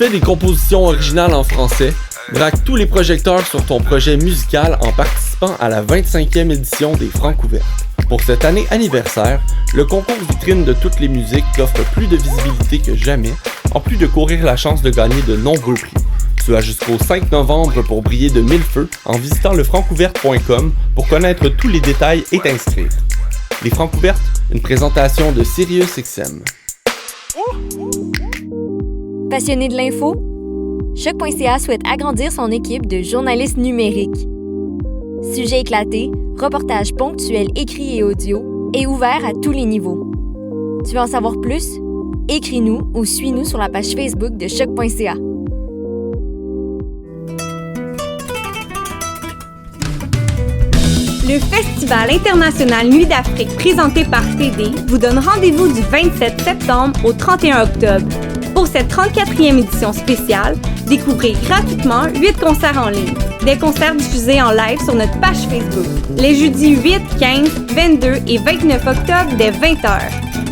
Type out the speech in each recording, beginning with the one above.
fais des compositions originales en français? Braque tous les projecteurs sur ton projet musical en participant à la 25e édition des Francs ouvertes. Pour cette année anniversaire, le concours vitrine de toutes les musiques t'offre plus de visibilité que jamais, en plus de courir la chance de gagner de nombreux prix. Tu as jusqu'au 5 novembre pour briller de mille feux en visitant lefrancouverte.com pour connaître tous les détails et t'inscrire. Les Francs ouvertes, une présentation de SiriusXM. Passionné de l'info? Choc.ca souhaite agrandir son équipe de journalistes numériques. Sujets éclatés, reportages ponctuels écrits et audio et ouverts à tous les niveaux. Tu veux en savoir plus? Écris-nous ou suis-nous sur la page Facebook de Choc.ca. Le Festival international Nuit d'Afrique présenté par TD vous donne rendez-vous du 27 septembre au 31 octobre. Pour cette 34e édition spéciale, découvrez gratuitement 8 concerts en ligne. Des concerts diffusés en live sur notre page Facebook. Les jeudis 8, 15, 22 et 29 octobre dès 20h.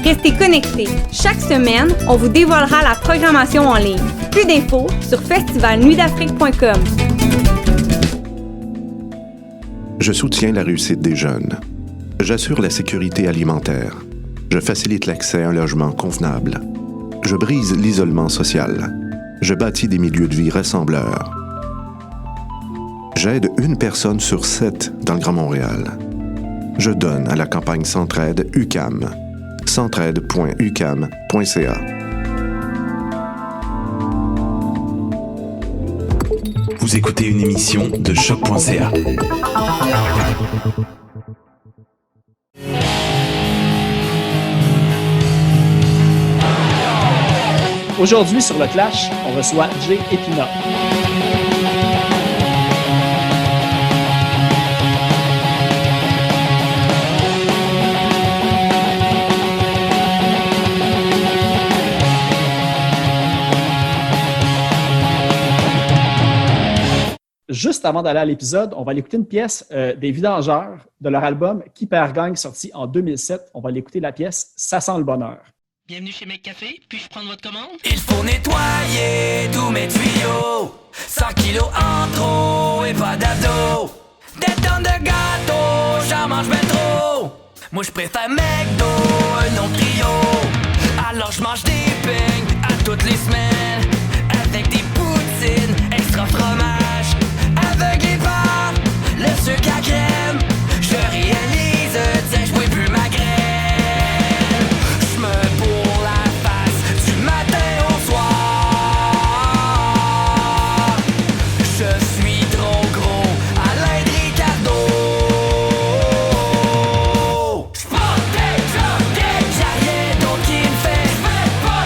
Restez connectés. Chaque semaine, on vous dévoilera la programmation en ligne. Plus d'infos sur festivalnuitdafrique.com. Je soutiens la réussite des jeunes. J'assure la sécurité alimentaire. Je facilite l'accès à un logement convenable. Je brise l'isolement social. Je bâtis des milieux de vie rassembleurs. J'aide une personne sur 7 dans le Grand Montréal. Je donne à la campagne Centraide UQAM. centraide.uqam.ca. Vous écoutez une émission de Choc.ca. Aujourd'hui, sur le Clash, on reçoit Jay Épinard. Juste avant d'aller à l'épisode, on va aller écouter une pièce des Vidangeurs de leur album Qui perd gagne, sorti en 2007. On va aller écouter la pièce Ça sent le bonheur. Bienvenue chez McCafé, puis-je prendre votre commande? Il faut nettoyer tous mes tuyaux. 100 kilos en trop et pas d'abdos. Des tonnes de gâteaux, j'en mange ben trop. Moi je préfère McDo, un autre trio. Alors je mange des beignes à toutes les semaines. Avec des poutines, extra fromage. Aveuglé par le sucre à crème. Je réalise, tiens, je bois plus ma graine. Pas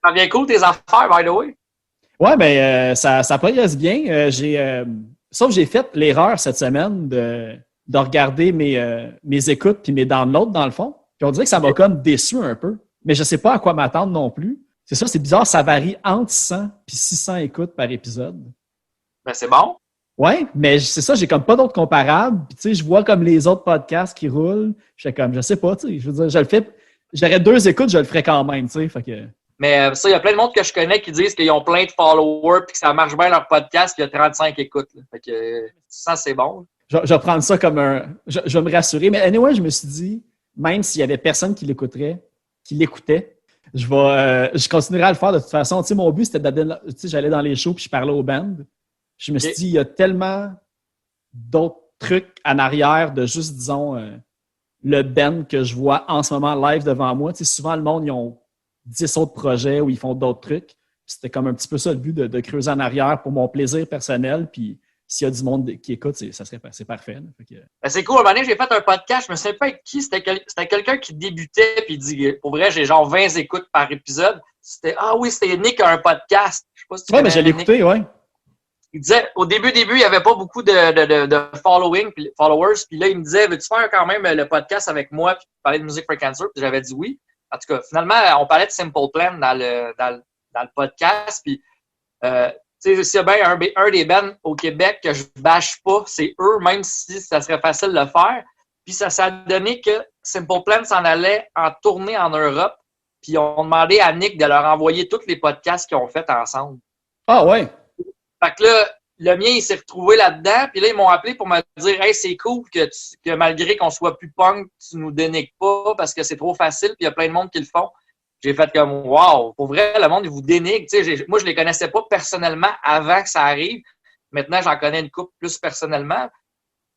Ça devient cool tes affaires, by the way. Ouais, ben ça progresse bien. Sauf que j'ai fait l'erreur cette semaine de regarder mes écoutes puis mes downloads, dans le fond. Puis on dirait que ça m'a comme déçu un peu. Mais je sais pas à quoi m'attendre non plus. C'est ça, c'est bizarre, ça varie entre 100 et 600 écoutes par épisode. Ben, c'est bon. Ouais, mais c'est ça, j'ai comme pas d'autres comparables. Puis tu sais, je vois comme les autres podcasts qui roulent. Je sais pas, tu sais, je veux dire, je le fais. J'aurais 2 écoutes, je le ferais quand même, tu sais. Fait que... Mais ça, il y a plein de monde que je connais qui disent qu'ils ont plein de followers puis que ça marche bien leur podcast puis il y a 35 écoutes. Là. Fait que ça, c'est bon. Je vais prendre ça comme je vais me rassurer. Mais anyway, je me suis dit, même s'il y avait personne qui l'écoutait, je continuerai à le faire de toute façon. Tu sais, mon but, c'était j'allais dans les shows puis je parlais aux bands. Je me suis dit, il y a tellement d'autres trucs en arrière de juste, disons, le band que je vois en ce moment live devant moi. Tu sais, souvent, le monde, ils ont 10 autres projets où ils font d'autres trucs. C'était comme un petit peu ça le but de creuser en arrière pour mon plaisir personnel. Puis s'il y a du monde qui écoute, c'est parfait. Là. Fait que... Ben, c'est cool. À un moment donné, j'ai fait un podcast. Je me souviens pas avec qui. C'était quelqu'un qui débutait puis il dit, pour vrai, j'ai genre 20 écoutes par épisode. C'était Nick a un podcast. Je sais pas si tu connais mais je l'ai écouté, ouais. Il disait, au début, il n'y avait pas beaucoup de followers. Puis là, il me disait, veux-tu faire quand même le podcast avec moi puis parler de Music for Cancer? Puis j'avais dit oui. En tout cas, finalement, on parlait de Simple Plan dans le podcast. Puis, tu sais, s'il y a bien un des bands au Québec que je bâche pas, c'est eux, même si ça serait facile de le faire. Puis ça s'est donné que Simple Plan s'en allait en tournée en Europe. Puis on demandé à Nick de leur envoyer tous les podcasts qu'ils ont fait ensemble. Ah ouais? Fait que là, le mien, il s'est retrouvé là-dedans. Puis là, ils m'ont appelé pour me dire « Hey, c'est cool que malgré qu'on soit plus punk, tu nous dénigres pas parce que c'est trop facile. Puis il y a plein de monde qui le font. » J'ai fait comme « Wow! Pour vrai, le monde, il vous dénigre. » Tu sais, moi, je les connaissais pas personnellement avant que ça arrive. Maintenant, j'en connais une couple plus personnellement.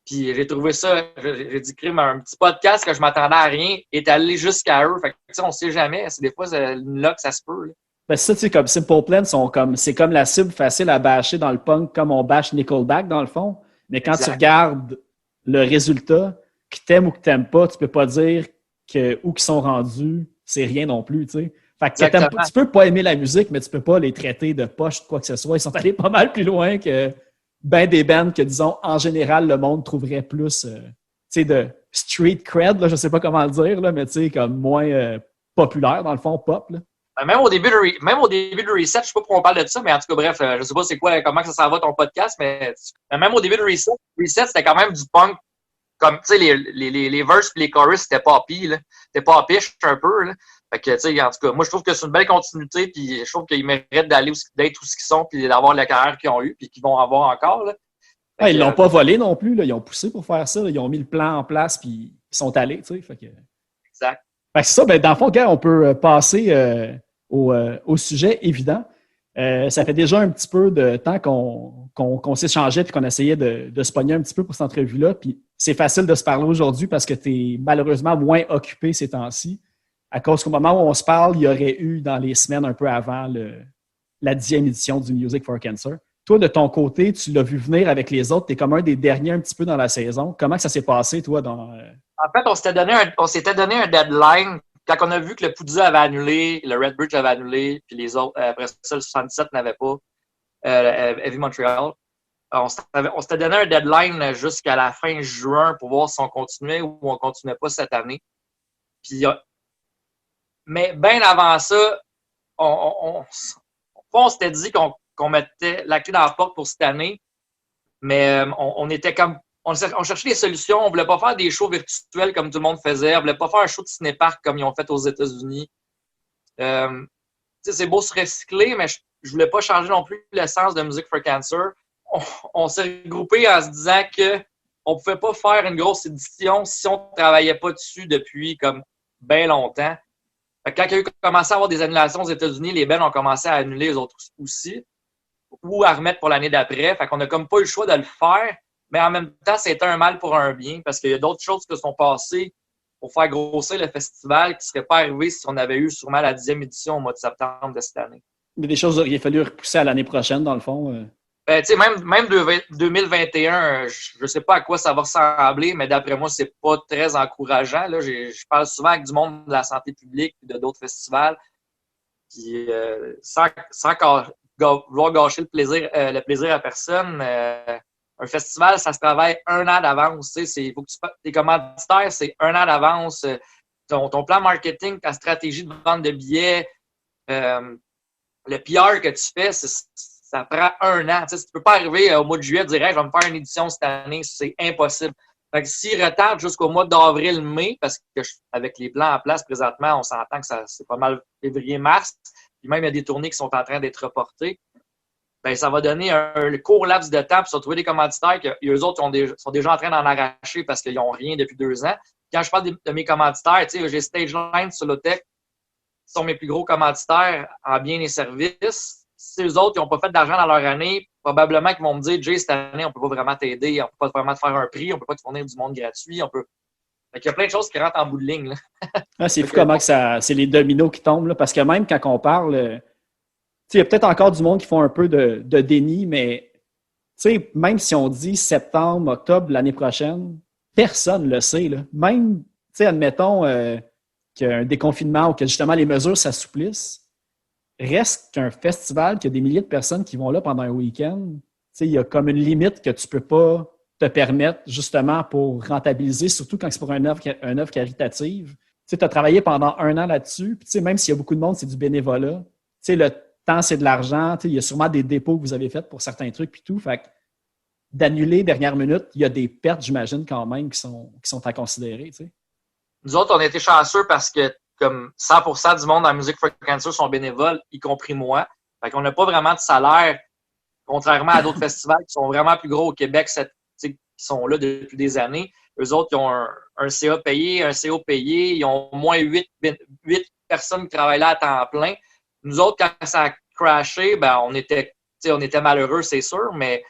Puis j'ai trouvé ça, j'ai dit crime, un petit podcast que je m'attendais à rien est allé jusqu'à eux. Fait que, tu sais, on sait jamais. C'est des fois, là que ça se peut. Là. Ben ça, tu sais, comme Simple Plan, c'est comme la cible facile à bâcher dans le punk, comme on bâche Nickelback, dans le fond. Mais quand tu regardes le résultat, que t'aimes ou que t'aimes pas, tu peux pas dire que où qu'ils sont rendus, c'est rien non plus, tu sais. Fait que tu peux pas aimer la musique, mais tu peux pas les traiter de poche, de quoi que ce soit. Ils sont allés pas mal plus loin que des bands que, disons, en général, le monde trouverait plus, tu sais, de street cred, là, je sais pas comment le dire, là, mais tu sais, comme moins populaire, dans le fond, pop, là. Même au début de Reset, je sais pas pourquoi on parle de ça, mais en tout cas, bref, je sais pas comment ça s'en va ton podcast, mais même au début de Reset, c'était quand même du punk, comme, tu sais, les verses et les chorus, c'était poppy, là. C'était popish un peu, là. Fait que, tu sais, en tout cas, moi, je trouve que c'est une belle continuité, puis je trouve qu'ils méritent d'être où ce qu'ils sont, puis d'avoir la carrière qu'ils ont eue, puis qu'ils vont avoir encore, là. Ils l'ont pas volé non plus, là. Ils ont poussé pour faire ça, là. Ils ont mis le plan en place, puis ils sont allés, tu sais. Fait que... Exact. Fait que c'est ça, ben, dans le fond, gars, on peut passer au sujet évident. Ça fait déjà un petit peu de temps qu'on s'échangeait puis qu'on essayait de se pogner un petit peu pour cette entrevue-là. Puis c'est facile de se parler aujourd'hui parce que tu es malheureusement moins occupé ces temps-ci. À cause qu'au moment où on se parle, il y aurait eu dans les semaines un peu avant la 10e édition du Music for Cancer. Toi, de ton côté, tu l'as vu venir avec les autres. Tu es comme un des derniers un petit peu dans la saison. Comment ça s'est passé, toi, dans... En fait, on s'était donné un deadline. Quand on a vu que le Poudza avait annulé, le Red Bridge avait annulé, puis les autres, après ça, le 77 n'avait pas, Heavy Montreal, on s'était donné un deadline jusqu'à la fin juin pour voir si on continuait ou on continuait pas cette année. Puis, mais bien avant ça, on s'était dit qu'on mettait la clé dans la porte pour cette année, mais on était comme... On cherchait des solutions. On voulait pas faire des shows virtuels comme tout le monde faisait. On voulait pas faire un show de ciné-parc comme ils ont fait aux États-Unis. C'est beau se recycler, mais je voulais pas changer non plus l'essence de Music for Cancer. On s'est regroupé en se disant que on pouvait pas faire une grosse édition si on travaillait pas dessus depuis comme bien longtemps. Fait que quand il y a eu commencé à avoir des annulations aux États-Unis, les bands ont commencé à annuler les autres aussi ou à remettre pour l'année d'après. Fait qu'on a comme pas eu le choix de le faire. Mais en même temps, c'était un mal pour un bien parce qu'il y a d'autres choses qui sont passées pour faire grossir le festival qui ne seraient pas arrivées si on avait eu sûrement la 10e édition au mois de septembre de cette année. Il y a des choses qu'il a fallu repousser à l'année prochaine, dans le fond. Tu sais, même 2021, je ne sais pas à quoi ça va ressembler, mais d'après moi, c'est pas très encourageant. Là, je parle souvent avec du monde de la santé publique et de d'autres festivals. Puis sans vouloir gâcher le plaisir à personne, un festival, ça se travaille 1 an d'avance. Faut que tes commanditaires, c'est 1 an d'avance. Ton plan marketing, ta stratégie de vente de billets, le PR que tu fais, ça prend 1 an. Tu peux pas arriver au mois de juillet et dire hey, je vais me faire une édition cette année. C'est impossible. Fait que s'ils retardent jusqu'au mois d'avril-mai, parce que avec les plans en place présentement, on s'entend que c'est pas mal février-mars, puis même il y a des tournées qui sont en train d'être reportées, ben ça va donner un court laps de temps pour se retrouver des commanditaires que eux autres sont déjà en train d'en arracher parce qu'ils n'ont rien depuis 2 ans. Quand je parle de mes commanditaires, tu sais, j'ai Stageline, Solotech, qui sont mes plus gros commanditaires en biens et services. Si eux autres, ils n'ont pas fait d'argent dans leur année, probablement qu'ils vont me dire, Jay, cette année, on ne peut pas vraiment t'aider, on ne peut pas vraiment te faire un prix, on ne peut pas te fournir du monde gratuit, on peut. Fait qu'il y a plein de choses qui rentrent en bout de ligne. Là. C'est fou comment que c'est les dominos qui tombent, là, parce que même quand on parle, il y a peut-être encore du monde qui font un peu de déni, mais même si on dit septembre, octobre l'année prochaine, personne ne le sait. Là. Même, admettons qu'il y a un déconfinement ou que justement les mesures s'assouplissent, reste qu'un festival, qu'il y a des milliers de personnes qui vont là pendant un week-end, il y a comme une limite que tu ne peux pas te permettre justement pour rentabiliser, surtout quand c'est pour une œuvre caritative. Tu as travaillé pendant 1 an là-dessus, puis même s'il y a beaucoup de monde, c'est du bénévolat. Le temps, c'est de l'argent. Il y a sûrement des dépôts que vous avez faits pour certains trucs puis tout. Fait que d'annuler dernière minute, il y a des pertes, j'imagine, quand même, qui sont à considérer. T'sais. Nous autres, on a été chanceux parce que comme 100% du monde dans Music for Cancer sont bénévoles, y compris moi. Fait qu'on n'a pas vraiment de salaire, contrairement à d'autres festivals qui sont vraiment plus gros au Québec, qui sont là depuis des années. Eux autres, ils ont un CA payé, un CO payé, ils ont au moins 8 personnes qui travaillent là à temps plein. Nous autres, quand ça a crashé, ben, on était malheureux, c'est sûr, mais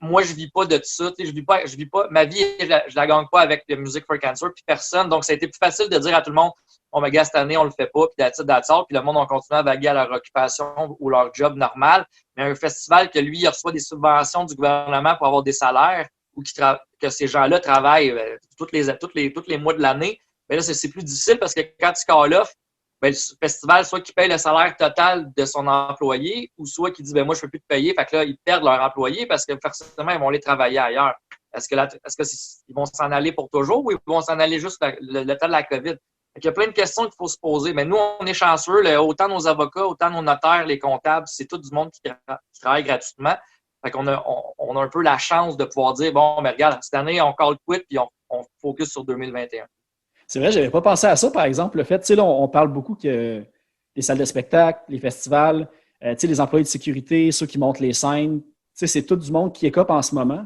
moi, je vis pas de ça. Je vis pas, ma vie, je la gagne pas avec le Music for Cancer, puis personne. Donc, ça a été plus facile de dire à tout le monde, on me gars, cette année, on le fait pas, puis that's all. Puis le monde, on continue à vaguer à leur occupation ou leur job normal. Mais un festival que lui, il reçoit des subventions du gouvernement pour avoir des salaires ou que ces gens-là travaillent tous les mois de l'année, ben là, c'est plus difficile parce que quand tu call off, ben, le festival, soit qu'il paye le salaire total de son employé, ou soit qu'il dit, ben, moi, je peux plus te payer. Fait que là, ils perdent leur employé parce que, forcément, ils vont aller travailler ailleurs. Est-ce qu'ils vont s'en aller pour toujours ou ils vont s'en aller juste le temps de la COVID? Il y a plein de questions qu'il faut se poser. Mais nous, on est chanceux. Autant nos avocats, autant nos notaires, les comptables, c'est tout du monde qui travaille gratuitement. Fait qu'on a un peu la chance de pouvoir dire, bon, mais regarde, cette année, on call quit puis on focus sur 2021. C'est vrai, je n'avais pas pensé à ça, par exemple. Le fait, là, on parle beaucoup que les salles de spectacle, les festivals, les employés de sécurité, ceux qui montent les scènes, c'est tout du monde qui écope en ce moment.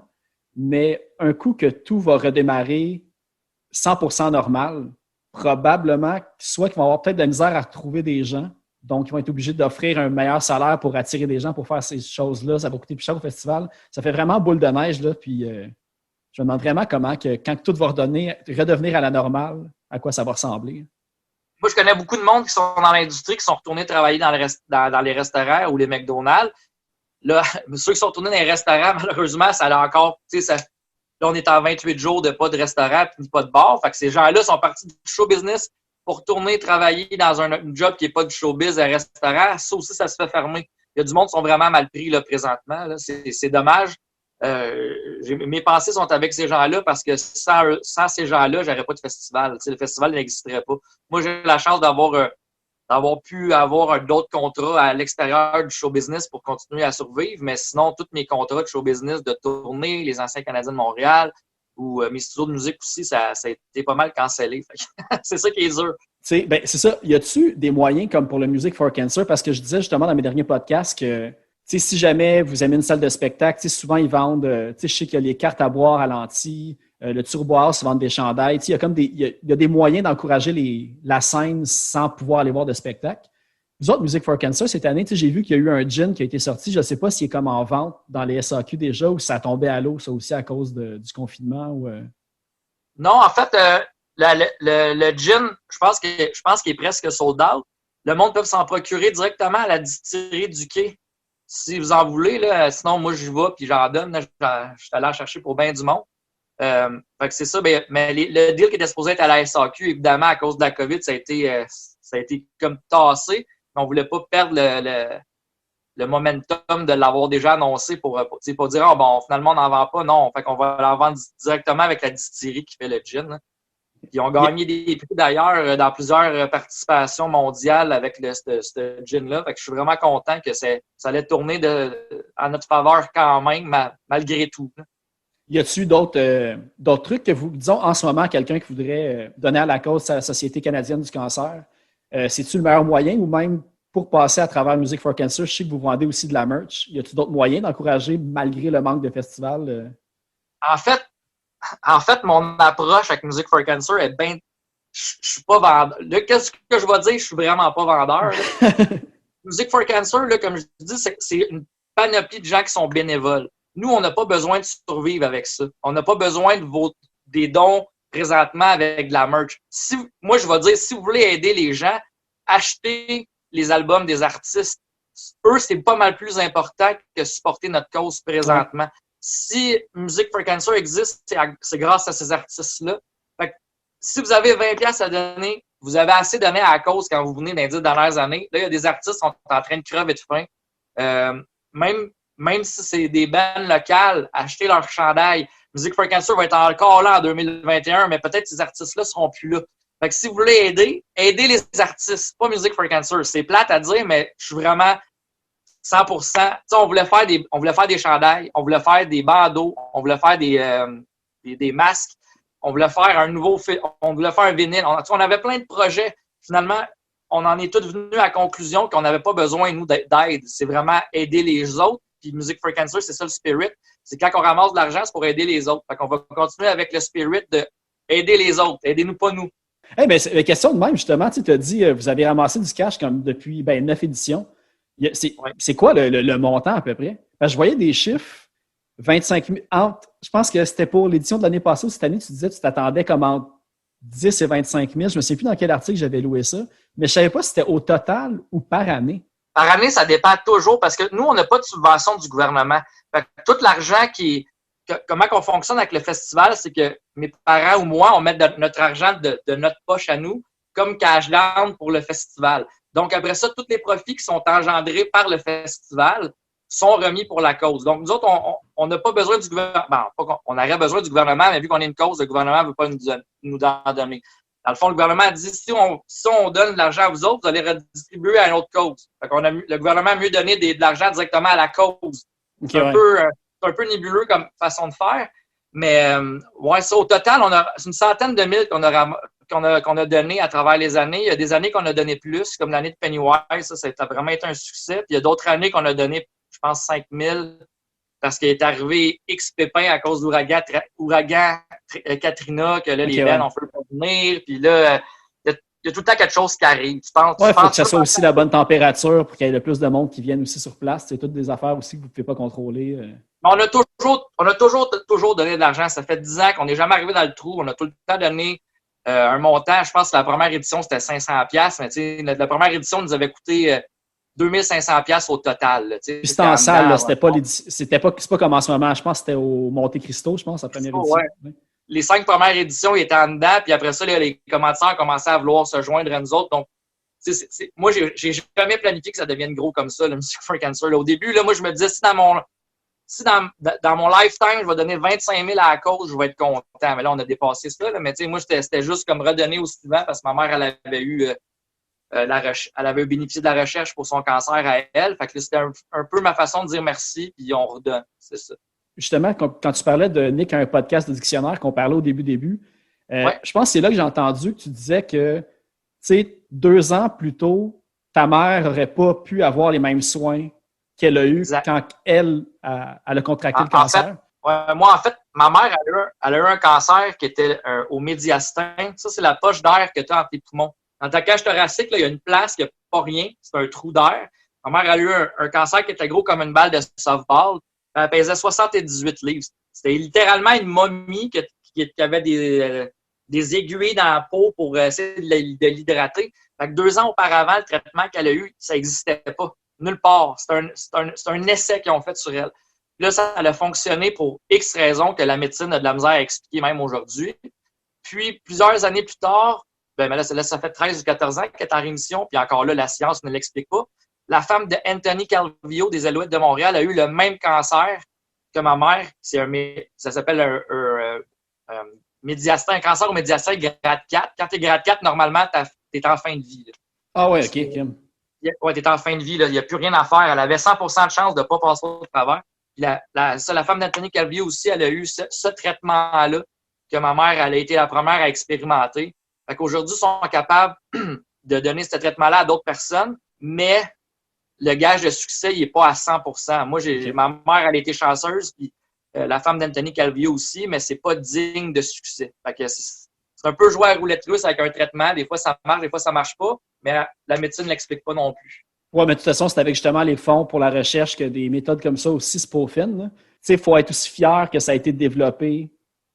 Mais un coup que tout va redémarrer 100% normal, probablement, soit qu'ils vont avoir peut-être de la misère à retrouver des gens, donc ils vont être obligés d'offrir un meilleur salaire pour attirer des gens pour faire ces choses-là. Ça va coûter plus cher au festival. Ça fait vraiment boule de neige, là, puis... je me demande vraiment comment, quand tout va redevenir à la normale, à quoi ça va ressembler. Moi, je connais beaucoup de monde qui sont dans l'industrie, qui sont retournés travailler dans les restaurants ou les McDonald's. Là, ceux qui sont retournés dans les restaurants, malheureusement, ça a encore... là, on est en 28 jours de pas de restaurant et pas de bar. Fait que ces gens-là sont partis du show business pour retourner travailler dans un job qui n'est pas du showbiz à restaurant. Ça aussi, ça se fait fermer. Il y a du monde qui sont vraiment mal pris là, présentement. Là. C'est dommage. Mes pensées sont avec ces gens-là parce que sans ces gens-là, j'aurais pas de festival. Le festival n'existerait pas. Moi, j'ai la chance d'avoir pu avoir d'autres contrats à l'extérieur du show business pour continuer à survivre, mais sinon, tous mes contrats de show business de tournée, les anciens Canadiens de Montréal ou mes studios de musique aussi, ça a été pas mal cancellé. C'est ça qui est dur. C'est ça. Y a-tu des moyens comme pour le Music for Cancer? Parce que je disais justement dans mes derniers podcasts que si jamais vous aimez une salle de spectacle, souvent ils vendent, je sais qu'il y a les cartes à boire à l'anti, le turboir, se vendent des chandails. Il y a des moyens d'encourager la scène sans pouvoir aller voir de spectacle. Vous autres, Music for Cancer, cette année, j'ai vu qu'il y a eu un gin qui a été sorti. Je ne sais pas s'il est comme en vente dans les SAQ déjà ou si ça tombait à l'eau, ça aussi à cause du confinement. Ou, Non, en fait, le gin, je pense qu'il est presque sold out. Le monde peut s'en procurer directement à la distillerie du quai. Si vous en voulez, là, sinon, moi, j'y vais puis j'en donne. Je suis allé en chercher pour bien du monde. Fait que c'est ça. Mais le deal qui était supposé être à la SAQ, évidemment, à cause de la COVID, ça a ça a été comme tassé, mais on voulait pas perdre le momentum de l'avoir déjà annoncé pour dire, ah, bon, finalement, on n'en vend pas. Non, fait qu'on va l'en vendre directement avec la distillerie qui fait le gin. Là. Ils ont gagné des prix d'ailleurs dans plusieurs participations mondiales avec ce gin-là. Fait que je suis vraiment content que ça allait tourner à notre faveur quand même, malgré tout. Y a-t-il d'autres trucs que vous, disons, en ce moment, quelqu'un qui voudrait donner à la cause de la Société canadienne du cancer, c'est-tu le meilleur moyen ou même pour passer à travers Music for Cancer, je sais que vous vendez aussi de la merch. Y a-t-il d'autres moyens d'encourager malgré le manque de festivals? En fait, mon approche avec Music for Cancer est bien. Je suis pas vendeur. Là, qu'est-ce que je vais dire? Je suis vraiment pas vendeur. Music for Cancer, là, comme je dis, c'est une panoplie de gens qui sont bénévoles. Nous, on n'a pas besoin de survivre avec ça. On n'a pas besoin des dons présentement avec de la merch. Moi, je vais dire, si vous voulez aider les gens, achetez les albums des artistes. Eux, c'est pas mal plus important que supporter notre cause présentement. Ouais. Si Music for Cancer existe, c'est grâce à ces artistes-là. Fait que, si vous avez 20$ à donner, vous avez assez donné à la cause quand vous venez dans les 10 dernières années. Là, il y a des artistes qui sont en train de crever de faim. Même si c'est des bandes locales, achetez leur chandail. Music for Cancer va être encore là en 2021, mais peut-être ces artistes-là seront plus là. Fait que si vous voulez aidez les artistes, pas Music for Cancer. C'est plate à dire, mais je suis vraiment 100%. T'sais, on voulait faire des chandails, on voulait faire des bandeaux, on voulait faire des masques, on voulait faire on voulait faire un vinyle. On avait plein de projets. Finalement, on en est tous venus à la conclusion qu'on n'avait pas besoin, nous, d'aide. C'est vraiment aider les autres. Puis Music for Cancer, c'est ça le spirit. C'est quand on ramasse de l'argent, c'est pour aider les autres. Fait qu'on va continuer avec le spirit de aider les autres. Aidez-nous pas nous. Hey, ben, c'est une question de même, justement. Tu as dit, vous avez ramassé du cash comme depuis 9 éditions. C'est quoi le montant à peu près? Parce que je voyais des chiffres, 25 000, je pense que c'était pour l'édition de l'année passée ou cette année, tu disais que tu t'attendais comme entre 10 et 25 000. Je ne me souviens plus dans quel article j'avais loué ça, mais je ne savais pas si c'était au total ou par année. Par année, ça dépend toujours parce que nous, on n'a pas de subvention du gouvernement. Fait que tout l'argent comment on fonctionne avec le festival, c'est que mes parents ou moi, on met notre argent de notre poche à nous comme Cashland pour le festival. Donc, après ça, tous les profits qui sont engendrés par le festival sont remis pour la cause. Donc, nous autres, on n'a pas besoin du gouvernement. Bon, on aurait besoin du gouvernement, mais vu qu'on est une cause, le gouvernement ne veut pas nous en donner. Dans le fond, le gouvernement a dit, si on donne de l'argent à vous autres, vous allez redistribuer à une autre cause. Fait qu'on le gouvernement a mieux donné de l'argent directement à la cause. Okay, c'est un peu nébuleux comme façon de faire. Mais, ouais, ça, au total, c'est une centaine de mille qu'on a donné à travers les années. Il y a des années qu'on a donné plus, comme l'année de Pennywise, ça a vraiment été un succès. Puis il y a d'autres années qu'on a donné, je pense, 5 000 parce qu'il est arrivé X pépins à cause d'ouragan Katrina, que là, les bands ont fait pas venir. Puis là, il y a tout le temps quelque chose qui arrive. Il faut que ça soit aussi la bonne température pour qu'il y ait le plus de monde qui vienne aussi sur place. C'est toutes des affaires aussi que vous ne pouvez pas contrôler. On a toujours donné de l'argent. Ça fait 10 ans qu'on n'est jamais arrivé dans le trou. On a tout le temps donné un montant. Je pense que la première édition, c'était 500$. Mais tu sais, la première édition nous avait coûté 2500$ au total. Puis c'était en salle, là, c'est pas comme en ce moment. Je pense que c'était au Monte Cristo, je pense, la première édition. Ouais. Les 5 premières éditions, ils étaient en dedans, puis après ça, les commanditaires commençaient à vouloir se joindre à nous autres. Donc, moi, j'ai jamais planifié que ça devienne gros comme ça, le Music for Cancer. Là, au début, là, moi, je me disais, si dans mon lifetime, je vais donner 25 000 à la cause, je vais être content. Mais là, on a dépassé ça. Là. Mais tu sais, moi, c'était juste comme redonner au suivant parce que ma mère, elle avait eu elle avait bénéficié de la recherche pour son cancer à elle. Fait que c'était un peu ma façon de dire merci, puis on redonne. C'est ça. Justement, quand tu parlais de Nick à un podcast de dictionnaire qu'on parlait au début, je pense que c'est là que j'ai entendu que tu disais que, tu sais, 2 ans plus tôt, ta mère n'aurait pas pu avoir les mêmes soins qu'elle a eu quand elle a contracté le cancer. Moi, en fait, ma mère, elle a eu un cancer qui était au médiastin. Ça, c'est la poche d'air que tu as entre tes poumons. Dans ta cage thoracique, là, il y a une place qui n'a pas rien. C'est un trou d'air. Ma mère a eu un cancer qui était gros comme une balle de softball. Elle pesait 78 livres. C'était littéralement une momie qui avait des aiguilles dans la peau pour essayer de l'hydrater. Fait que 2 ans auparavant, le traitement qu'elle a eu, ça n'existait pas. Nulle part. C'est un essai qu'ils ont fait sur elle. Là, ça a fonctionné pour X raisons que la médecine a de la misère à expliquer même aujourd'hui. Puis, plusieurs années plus tard, ben là, ça fait 13 ou 14 ans qu'elle est en rémission, puis encore là, la science ne l'explique pas. La femme de Anthony Calvillo des Alouettes de Montréal a eu le même cancer que ma mère. Ça s'appelle un cancer au médiastin grade 4. Quand tu es grade 4, normalement, tu es en fin de vie. Là. Ah ouais, OK, Kim. Ouais, tu es en fin de vie. Il n'y a plus rien à faire. Elle avait 100% de chance de ne pas passer au travers. Puis la femme d'Anthony Calvillo aussi, elle a eu ce traitement-là que ma mère, elle a été la première à expérimenter. Fait qu'aujourd'hui, ils sont capables de donner ce traitement-là à d'autres personnes, mais le gage de succès, il n'est pas à 100%. Moi, ma mère, elle a été chanceuse, puis la femme d'Anthony Calvillo aussi, mais c'est pas digne de succès. Fait que c'est un peu jouer à roulette russe avec un traitement. Des fois, ça marche, des fois, ça marche pas, mais la médecine ne l'explique pas non plus. Oui, mais de toute façon, c'est avec justement les fonds pour la recherche que des méthodes comme ça aussi se peaufinent. Tu sais, il faut être aussi fier que ça a été développé.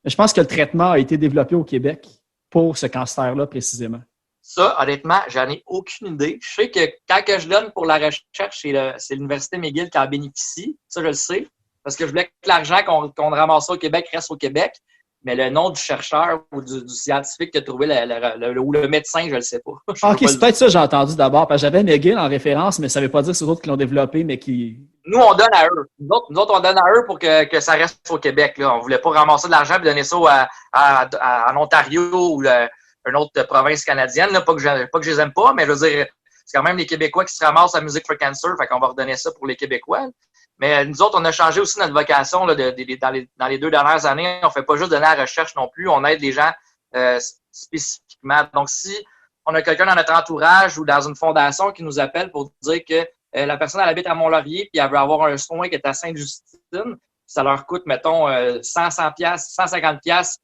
Je pense que le traitement a été développé au Québec pour ce cancer-là précisément. Ça, honnêtement, j'en ai aucune idée. Je sais que quand que je donne pour la recherche, c'est l'Université McGill qui en bénéficie. Ça, je le sais. Parce que je voulais que l'argent qu'on ramasse au Québec reste au Québec. Mais le nom du chercheur ou du scientifique qui a trouvé ou le médecin, je ne le sais pas. OK, c'est peut-être ça que j'ai entendu d'abord. Parce que j'avais McGill en référence, mais ça ne veut pas dire que c'est eux autres qui l'ont développé, mais qui... Nous, on donne à eux. Nous autres, on donne à eux pour que ça reste au Québec. Là. On ne voulait pas ramasser de l'argent et donner ça en Ontario ou une autre province canadienne. Là. Pas que je les aime pas, mais je veux dire, c'est quand même les Québécois qui se ramassent à Music for Cancer. Fait qu'on va redonner ça pour les Québécois. Mais nous autres, on a changé aussi notre vocation là, dans les 2 dernières années. On ne fait pas juste donner à la recherche non plus. On aide les gens spécifiquement. Donc, si on a quelqu'un dans notre entourage ou dans une fondation qui nous appelle pour dire que la personne, elle habite à Mont-Laurier puis elle veut avoir un soin qui est à Sainte-Justine, ça leur coûte, mettons, 150 $,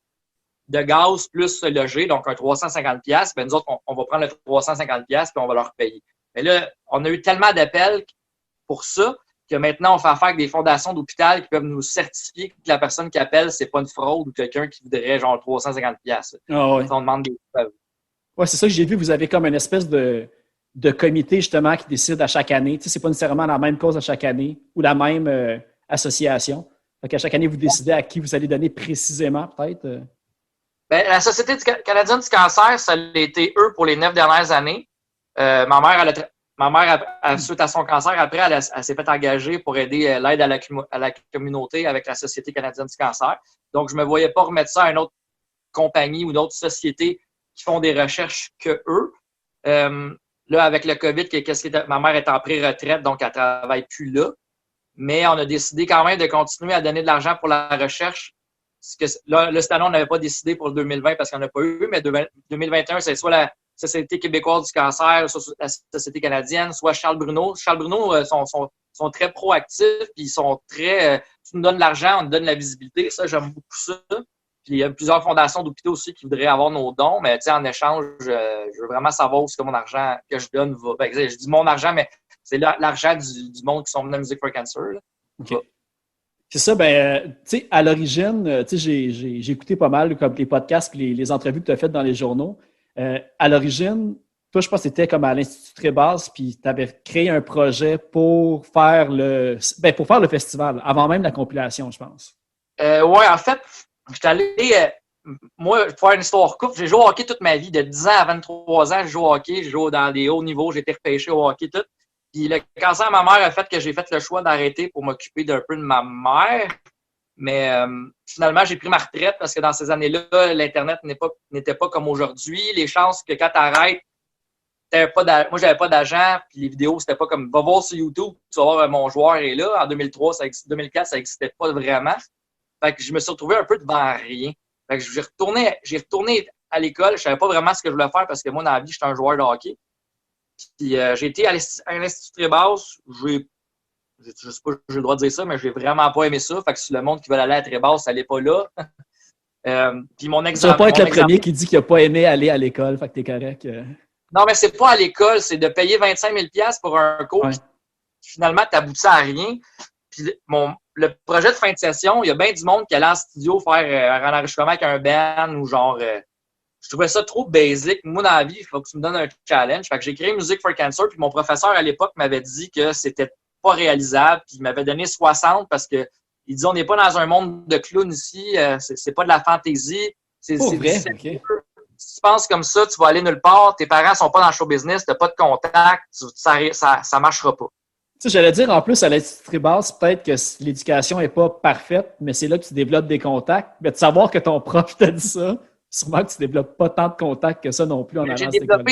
de gaz plus loger, donc un 350 $. Ben nous autres, on va prendre le 350 $ puis on va leur payer. Mais là, on a eu tellement d'appels pour ça que maintenant, on fait affaire avec des fondations d'hôpital qui peuvent nous certifier que la personne qui appelle, c'est pas une fraude ou quelqu'un qui voudrait genre 350 $. Ah ouais. On demande des preuves. Oui, c'est ça que j'ai vu. Vous avez comme une espèce de comité, justement, qui décide à chaque année. Tu sais, c'est pas nécessairement la même cause à chaque année ou la même association. Fait qu'à chaque année, vous décidez à qui vous allez donner précisément, peut-être. Ben, la Société canadienne du cancer, ça a été eux pour les 9 dernières années. Ma mère, suite à son cancer, après, elle s'est fait engager pour aider l'aide à la communauté avec la Société canadienne du cancer. Donc, je ne me voyais pas remettre ça à une autre compagnie ou une autre société qui font des recherches que eux. Là, avec le COVID, ma mère est en pré-retraite, donc elle ne travaille plus là. Mais on a décidé quand même de continuer à donner de l'argent pour la recherche. Là, cette année, on n'avait pas décidé pour le 2020 parce qu'on n'a pas eu, mais 2021, c'est soit la Société québécoise du cancer, soit la Société canadienne, soit Charles Bruno. Charles Bruno sont très proactifs, puis ils sont très... tu nous donnes de l'argent, on nous donne de la visibilité. Ça, j'aime beaucoup ça. Puis il y a plusieurs fondations d'hôpitaux aussi qui voudraient avoir nos dons, mais tu sais, en échange, je veux vraiment savoir où est-ce que mon argent que je donne va. Ben, je dis mon argent, mais c'est l'argent du monde qui sont venus à Music for Cancer. Là. OK. C'est ça, ben, tu sais, à l'origine, tu sais, j'ai écouté pas mal comme les podcasts et les entrevues que tu as faites dans les journaux. À l'origine, toi, je pense que c'était comme à l'Institut Trébas, puis tu avais créé un projet pour faire le festival, avant même la compilation, je pense. Oui, en fait, j'étais allé, moi, pour faire une histoire courte, j'ai joué au hockey toute ma vie. De 10 ans à 23 ans, j'ai joué au hockey, j'ai joué dans des hauts niveaux, j'ai été repêché au hockey tout. Puis le cancer à ma mère a fait que j'ai fait le choix d'arrêter pour m'occuper d'un peu de ma mère. Mais finalement, j'ai pris ma retraite parce que dans ces années-là, l'Internet n'était pas comme aujourd'hui. Les chances que quand tu arrêtes, moi, j'avais pas d'agent, puis les vidéos, c'était pas comme va voir sur YouTube, tu vas voir mon joueur est là. En 2003, 2004, ça n'existait pas vraiment. Fait que je me suis retrouvé un peu devant rien. Fait que j'ai retourné à l'école. Je savais pas vraiment ce que je voulais faire parce que moi, dans la vie, j'étais un joueur de hockey. Puis j'ai été à l'Institut Trébas. Je sais pas si j'ai le droit de dire ça, mais j'ai vraiment pas aimé ça. Fait que si le monde qui veut aller à Trébas, ça allait pas là. Puis mon examen. Tu vas pas être le premier qui dit qu'il n'a pas aimé aller à l'école. Fait que t'es correct. Non, mais c'est pas à l'école. C'est de payer 25 000 $ pour un cours. Ouais. Finalement, t'aboutis à rien. Puis le projet de fin de session, il y a bien du monde qui allait en studio faire un enregistrement avec un band ou genre... je trouvais ça trop basic. Moi, dans la vie, il faut que tu me donnes un challenge. Fait que j'ai créé Music for Cancer, puis mon professeur à l'époque m'avait dit que c'était pas réalisable, puis il m'avait donné 60 parce que il dit on n'est pas dans un monde de clowns ici, c'est pas de la fantaisie. C'est vrai, OK. tu penses comme ça, tu vas aller nulle part, tes parents sont pas dans le show business, t'as pas de contact, ça marchera pas. Tu sais, j'allais dire, en plus, à l'Institut Basse, peut-être que l'éducation n'est pas parfaite, mais c'est là que tu développes des contacts. Mais de savoir que ton prof t'a dit ça, sûrement que tu développes pas tant de contacts que ça non plus en allant à cette école-là.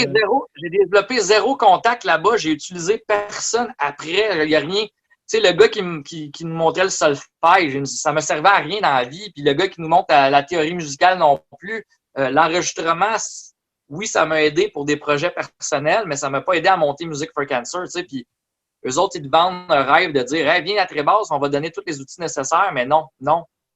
J'ai développé zéro contact là-bas. J'ai utilisé personne après. Il n'y a rien. Tu sais, le gars qui nous montrait le solfège, ça me servait à rien dans la vie. Puis le gars qui nous montre la théorie musicale non plus. L'enregistrement, oui, ça m'a aidé pour des projets personnels, mais ça m'a pas aidé à monter Music for Cancer. Tu sais, puis eux autres, ils te vendent un rêve de dire hey, viens à Trébasse, on va donner tous les outils nécessaires. Mais non,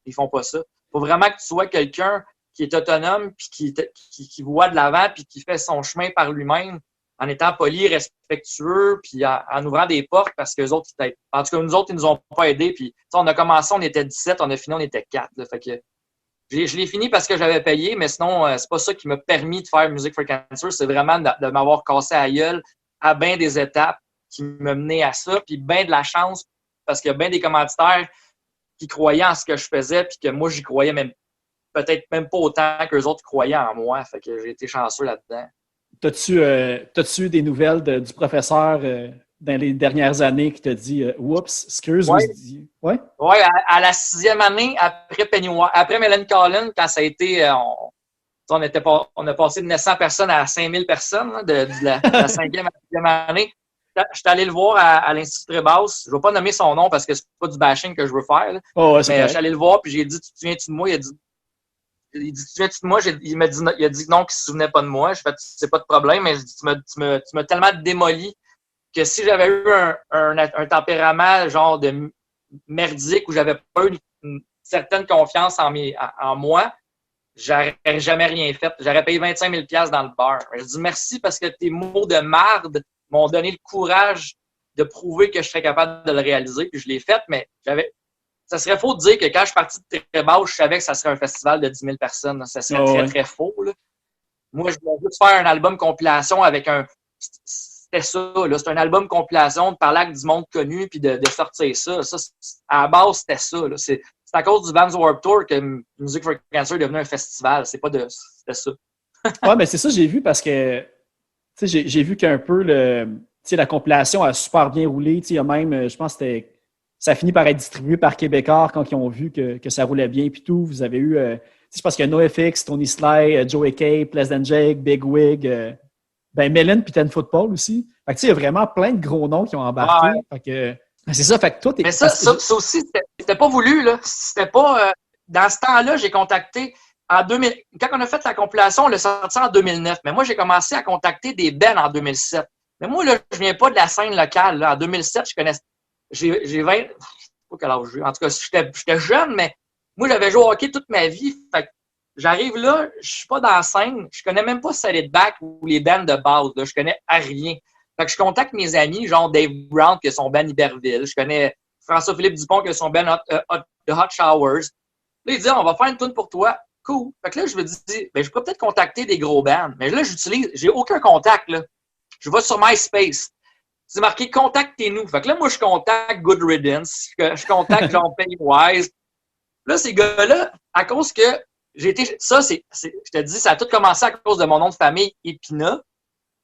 ils font pas ça. Il faut vraiment que tu sois quelqu'un qui est autonome, puis qui voit de l'avant, puis qui fait son chemin par lui-même, en étant poli, respectueux, puis en ouvrant des portes, parce que les autres, en tout cas, nous autres, ils nous ont pas aidés. Puis, on a commencé, on était 17, on a fini, on était 4. Là, fait que je l'ai fini parce que j'avais payé, mais sinon, c'est pas ça qui m'a permis de faire Music for Cancer. C'est vraiment de m'avoir cassé à la gueule à bien des étapes qui me menaient à ça, puis bien de la chance, parce qu'il y a bien des commanditaires qui croyaient en ce que je faisais, puis que moi, j'y croyais peut-être même pas autant qu'eux autres croyaient en moi. Fait que j'ai été chanceux là-dedans. T'as-tu eu des nouvelles du professeur dans les dernières années qui t'a dit « Oups, excuse moi Ouais? Oui, à la 6e année, après Mélanie Collin, quand ça a été... on a passé de 900 personnes à 5000 personnes là, de la 5e à 6e année. Je suis allé le voir à l'Institut Trébasse. Je ne vais pas nommer son nom parce que c'est pas du bashing que je veux faire. Là. Oh, ouais, mais je suis allé le voir puis j'ai dit « Tu te souviens-tu de moi? » Il dit, tu te souviens-tu de moi? Il a dit non, qu'il ne se souvenait pas de moi. Je fais, c'est pas de problème, mais tu m'as tellement démoli que si j'avais eu un tempérament genre de merdique où j'avais pas eu une certaine confiance en moi, j'aurais jamais rien fait. J'aurais payé 25 000 $ dans le bar. Je dis merci parce que tes mots de marde m'ont donné le courage de prouver que je serais capable de le réaliser. Puis je l'ai fait, mais ça serait faux de dire que quand je suis parti de Trébasse, je savais que ça serait un festival de 10 000 personnes. Ça serait très faux. Là. Moi, je voulais juste faire un album compilation avec c'était ça. Là. C'est un album compilation de parler avec du monde connu puis de sortir ça. À la base, c'était ça. Là. C'est à cause du Vans Warped Tour que Music for Cancer est devenu un festival. C'était ça. Ouais, mais c'est ça, j'ai vu parce que j'ai vu qu'un peu la compilation a super bien roulé. Il y a même, je pense que ça a fini par être distribué par Québécois quand ils ont vu que ça roulait bien puis tout. Vous avez eu, je pense qu'il y a NoFX, Tony Sly, Joey K, Pleasant Jake, Big Wig, Mélène puis Ten Football aussi. Fait que il y a vraiment plein de gros noms qui ont embarqué. Ouais. Fait que, c'est ça, fait que toi, mais ça aussi, c'était pas voulu, là. C'était pas. Dans ce temps-là, j'ai contacté en 2000. Quand on a fait la compilation, on l'a sorti en 2009. Mais moi, j'ai commencé à contacter des bands en 2007. Mais moi, là, je viens pas de la scène locale. Là. En 2007, je connais. J'ai 20. Je sais pas quel âge j'ai. En tout cas, j'étais jeune, mais moi, j'avais joué au hockey toute ma vie. Fait que j'arrive là, je suis pas dans la scène. Je connais même pas Solid Back ou les bands de base. Là. Je connais à rien. Fait que je contacte mes amis, genre Dave Brown, qui a son band Iberville. Je connais François-Philippe Dupont, qui a son band The Hot Showers. Là, il dit, on va faire une tune pour toi. Cool. Fait que là, je me dis, je pourrais peut-être contacter des gros bands. Mais là, j'ai aucun contact, là. Je vais sur MySpace. C'est marqué « Contactez-nous ». Fait que là, moi, je contacte Good Riddance. Je contacte John Pennywise. Là, ces gars-là, à cause que j'ai été... Ça, je te dis, ça a tout commencé à cause de mon nom de famille, Épina.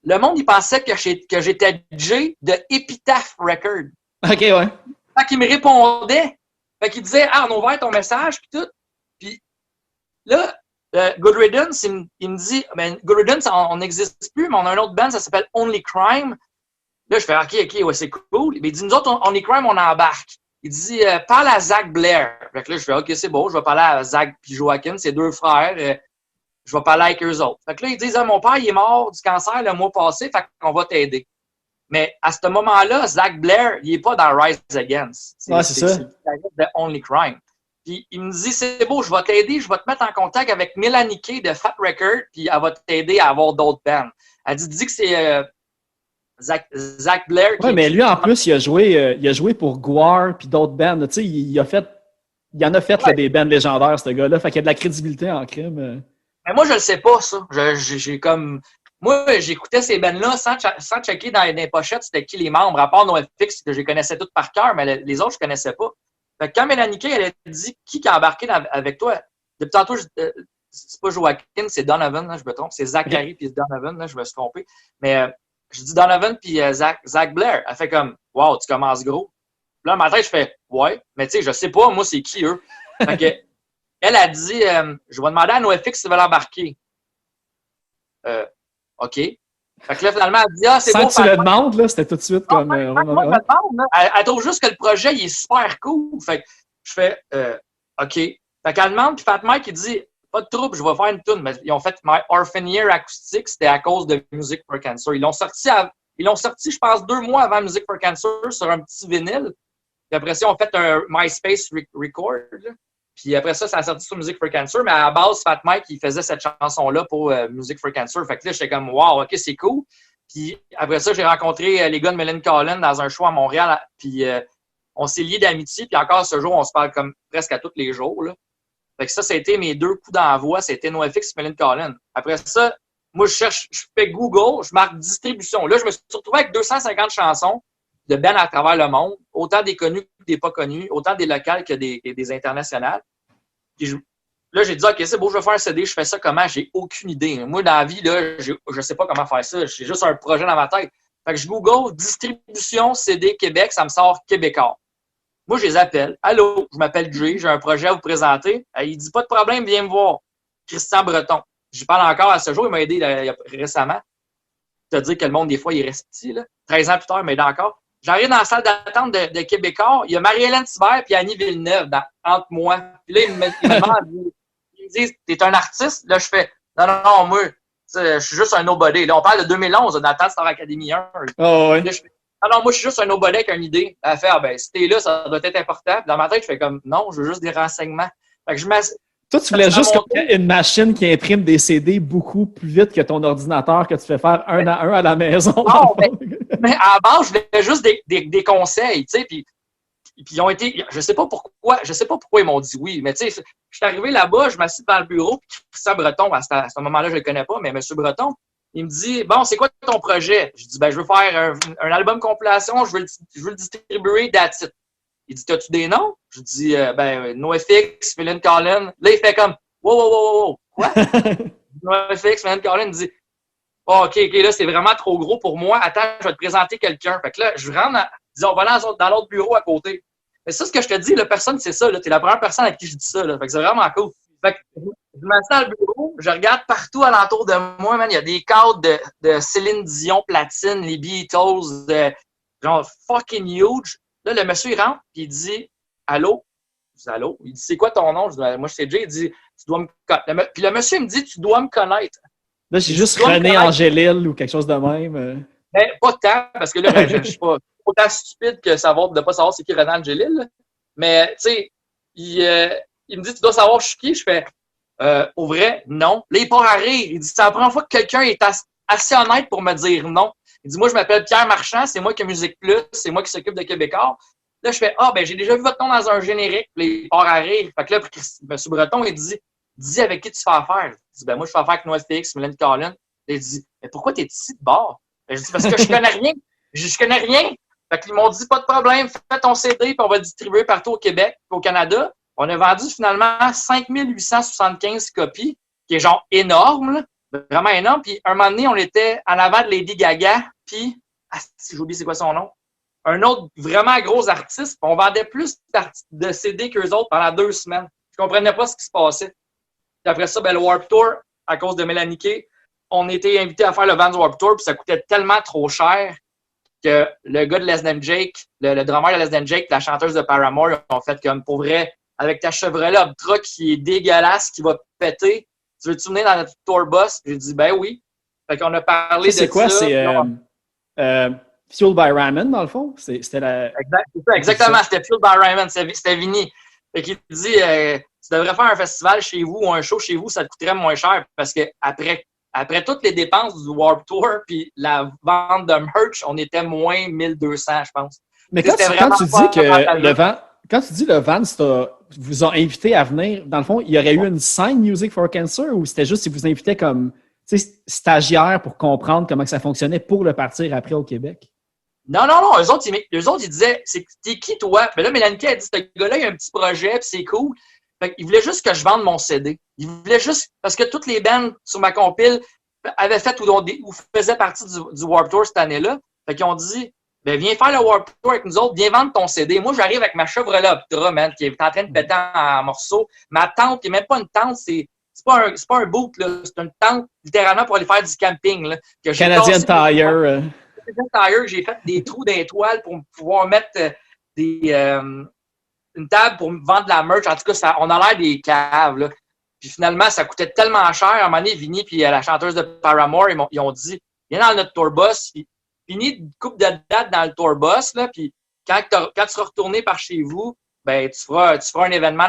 Le monde, il pensait que j'étais Jay de Epitaph Record. OK, ouais. Fait qu'il me répondait. Fait qu'il disait « Ah, on a ouvert ton message, puis tout. » Puis là, Good Riddance, il me dit « Good Riddance, on n'existe plus, mais on a un autre band, ça s'appelle Only Crime. » Là, je fais « OK, ouais, c'est cool. » Mais il dit « Nous autres, Only Crime, on embarque. » Il dit « Parle à Zach Blair. » Fait que là, je fais « OK, c'est bon, je vais parler à Zach puis Joaquin, c'est 2 frères. Je vais parler avec eux autres. » Fait que là, ils disent « Mon père, il est mort du cancer le mois passé, fait qu'on va t'aider. » Mais à ce moment-là, Zach Blair, il n'est pas dans Rise Against. Ouais, c'est ça. C'est de Only Crime. Puis il me dit, c'est beau, je vais t'aider, je vais te mettre en contact avec Mélanie Kay de Fat Record, puis elle va t'aider à avoir d'autres bands. Elle dit que c'est Zach Blair. Oui, mais lui, en plus, il a joué pour Gwar puis d'autres bands. Tu sais, il en a fait là, des bands légendaires, ce gars-là. Fait qu'il y a de la crédibilité en crime. Mais moi, je le sais pas, ça. Moi, j'écoutais ces bands-là sans checker dans les pochettes c'était qui les membres, à part NoFX, que je les connaissais toutes par cœur, mais les autres, je connaissais pas. Fait que quand Mélanie Kay, elle a dit qui a embarqué avec toi, depuis tantôt, c'est pas Joaquin, c'est Donovan, là, je me trompe. C'est Zachary puis Donovan, là, je me suis trompé. Mais je dis Donovan puis Zach Blair. Elle fait comme, wow, tu commences gros. Puis là, ma tête, je fais, ouais, mais tu sais, je sais pas, moi, c'est qui eux. Fait que, elle a dit, je vais demander à NoFX s'ils veulent embarquer. OK. Fait que là, finalement, elle dit, c'est sans bon. que tu le demandes, là, c'était tout de suite comme. Elle trouve juste que le projet, il est super cool. Fait que je fais, OK. Fait qu'elle demande, puis Fat Mike, il dit, pas de trouble, je vais faire une tune. Mais ils ont fait My Orphan Year acoustique, c'était à cause de Music for Cancer. Ils l'ont sorti, je pense, 2 mois avant Music for Cancer sur un petit vinyle. Puis après ça, ils ont fait un MySpace record. Puis après ça, ça a sorti sur Music for Cancer. Mais à la base, Fat Mike, il faisait cette chanson-là pour Music for Cancer. Fait que là, j'étais comme, wow, OK, c'est cool. Puis après ça, j'ai rencontré les gars de Millencolin dans un show à Montréal. Puis on s'est liés d'amitié. Puis encore ce jour, on se parle comme presque à tous les jours. Là. Fait que ça a été mes 2 coups d'envoi. C'était NoFX et Millencolin. Après ça, moi, je fais Google, je marque distribution. Là, je me suis retrouvé avec 250 chansons de bands à travers le monde, autant des connus que des pas connus, autant des locales que des internationales. Puis là, j'ai dit, OK, c'est beau, je vais faire un CD, je fais ça comment? J'ai aucune idée. Moi, dans la vie, là, je sais pas comment faire ça. J'ai juste un projet dans ma tête. Fait que je Google distribution CD Québec, ça me sort Québécois. Moi, je les appelle. Allô, je m'appelle Jay, j'ai un projet à vous présenter. Il dit, pas de problème, viens me voir. Christian Breton. J'y parle encore à ce jour, il m'a aidé récemment. Je te dire que le monde, des fois, il reste petit. Là. 13 ans plus tard, il m'a aidé encore. J'arrive dans la salle d'attente de Québécois. Il y a Marie-Hélène Thibert et Annie Villeneuve entre moi. Puis là, il me demande, il me dit, t'es un artiste? Là, je fais, non, moi, je suis juste un nobody. Là, on parle de 2011, dans le temps de Star Academy 1. Oh, oui. Là, je fais, non, moi, je suis juste un nobody avec une idée. Elle fait, si t'es là, ça doit être important. Puis dans ma tête, je fais comme, non, je veux juste des renseignements. Fait que je Toi, tu voulais juste une machine qui imprime des CD beaucoup plus vite que ton ordinateur que tu fais faire un à un à la maison. Non, mais à la base, je voulais juste des conseils, tu sais, puis ils ont été, je sais pas pourquoi ils m'ont dit oui, mais tu sais, je suis arrivé là-bas, je m'assis dans le bureau, puis Christian Breton, à ce moment-là, je le connais pas, mais M. Breton, il me dit, bon, c'est quoi ton projet? Je dis, je veux faire un album compilation, je veux le distribuer, that's it. Il dit, t'as-tu des noms? Je dis, NoFX, Millencolin. Là, il fait comme, wow, quoi? NoFX, Millencolin, il dit, OK, là, c'est vraiment trop gros pour moi. Attends, je vais te présenter quelqu'un. Fait que là, je rentre, on va dans l'autre bureau à côté. Mais ça, ce que je te dis, là, personne ne sait ça. T'es la première personne à qui je dis ça. Là. Fait que c'est vraiment cool. Fait que je m'assieds dans le bureau, je regarde partout alentour de moi, man. Il y a des cadres de Céline Dion, Platine, les Beatles, genre fucking huge. Là, le monsieur, il rentre, puis il dit, allô? Je dis, allô? Il dit, c'est quoi ton nom? Je dis, moi, je sais Jay. Il dit, tu dois me connaître. Puis le monsieur, il me dit, tu dois me connaître. Là, j'ai juste René Angélil ou quelque chose de même. Ben, pas tant, parce que là, je suis pas autant stupide que savoir de ne pas savoir c'est qui René Angélil. Mais, tu sais, il me dit, tu dois savoir je suis qui? Je fais, au vrai, non. Là, il part à rire. Il dit, c'est la première fois que quelqu'un est assez honnête pour me dire non. Il dit, moi, je m'appelle Pierre Marchand, c'est moi qui ai Musique Plus, c'est moi qui s'occupe de Québécois. Là, je fais, j'ai déjà vu votre nom dans un générique. Puis il part à rire. Fait que là, M. Breton, il dit, dis avec qui tu fais affaire. Je dis, moi, je fais affaire avec NoFX, Millencolin. Il dit, mais pourquoi t'es ici de bord? Je dis, parce que je connais rien. Je connais rien. Fait qu'ils m'ont dit, pas de problème, fais ton CD, puis on va le distribuer partout au Québec, au Canada. On a vendu finalement 5875 copies, qui est genre énorme, là. Vraiment énorme. Puis un moment donné, on était en avant de Lady Gaga, puis, si j'oublie c'est quoi son nom, un autre vraiment gros artiste, on vendait plus de CD qu'eux autres pendant 2 semaines. Je comprenais pas ce qui se passait. Puis après ça, le Warped Tour, à cause de Mélanie Kay, on était invités à faire le Vans Warped Tour, puis ça coûtait tellement trop cher que le gars de Less Than Jake, le drummer de Less Than Jake, la chanteuse de Paramore, ont fait comme, pour vrai, avec ta Chevrolet Optra qui est dégueulasse, qui va péter, tu veux-tu venir dans notre tour bus? J'ai dit, ben oui. Fait qu'on a parlé de ça. C'est quoi? C'est Fueled by Ramen, dans le fond? C'était la... Exactement, c'était Fueled by Ramen, c'était Vinny. Fait qu'il dit, tu devrais faire un festival chez vous ou un show chez vous, ça te coûterait moins cher parce que après toutes les dépenses du Warped Tour puis la vente de merch, on était moins 1200, je pense. Mais quand tu dis que le Vans vous ont invité à venir, dans le fond, il y aurait eu une scène Music for Cancer ou c'était juste qu'ils vous invitaient comme stagiaires pour comprendre comment ça fonctionnait pour le partir après au Québec? Non. Eux autres, ils disaient, t'es qui toi? Mais là, Mélanie a dit, ce gars-là, il a un petit projet, puis c'est cool. Fait qu'ils voulaient juste que je vende mon CD. Ils voulaient juste, parce que toutes les bands sur ma compile avaient fait ou faisaient partie du Warped Tour cette année-là. Fait qu'ils ont dit, ben, viens faire le Warped Tour avec nous autres, viens vendre ton CD. Moi, j'arrive avec ma Chevrolet Optra, man, qui est en train de péter en morceaux. Ma tente, qui n'est même pas une tente, c'est pas un boot, là. C'est une tente, littéralement, pour aller faire du camping, là. Canadian Tire. Canadian Tire, j'ai fait des trous d'étoiles pour pouvoir mettre une table pour vendre de la merch. En tout cas, on a l'air des caves, là. Puis finalement, ça coûtait tellement cher. À un moment donné, Vinny puis la chanteuse de Paramore, ils ont dit, viens dans notre tour bus. Vinny, une couple de dates dans le tour bus, là, puis quand tu seras retourné par chez vous, ben, tu feras un événement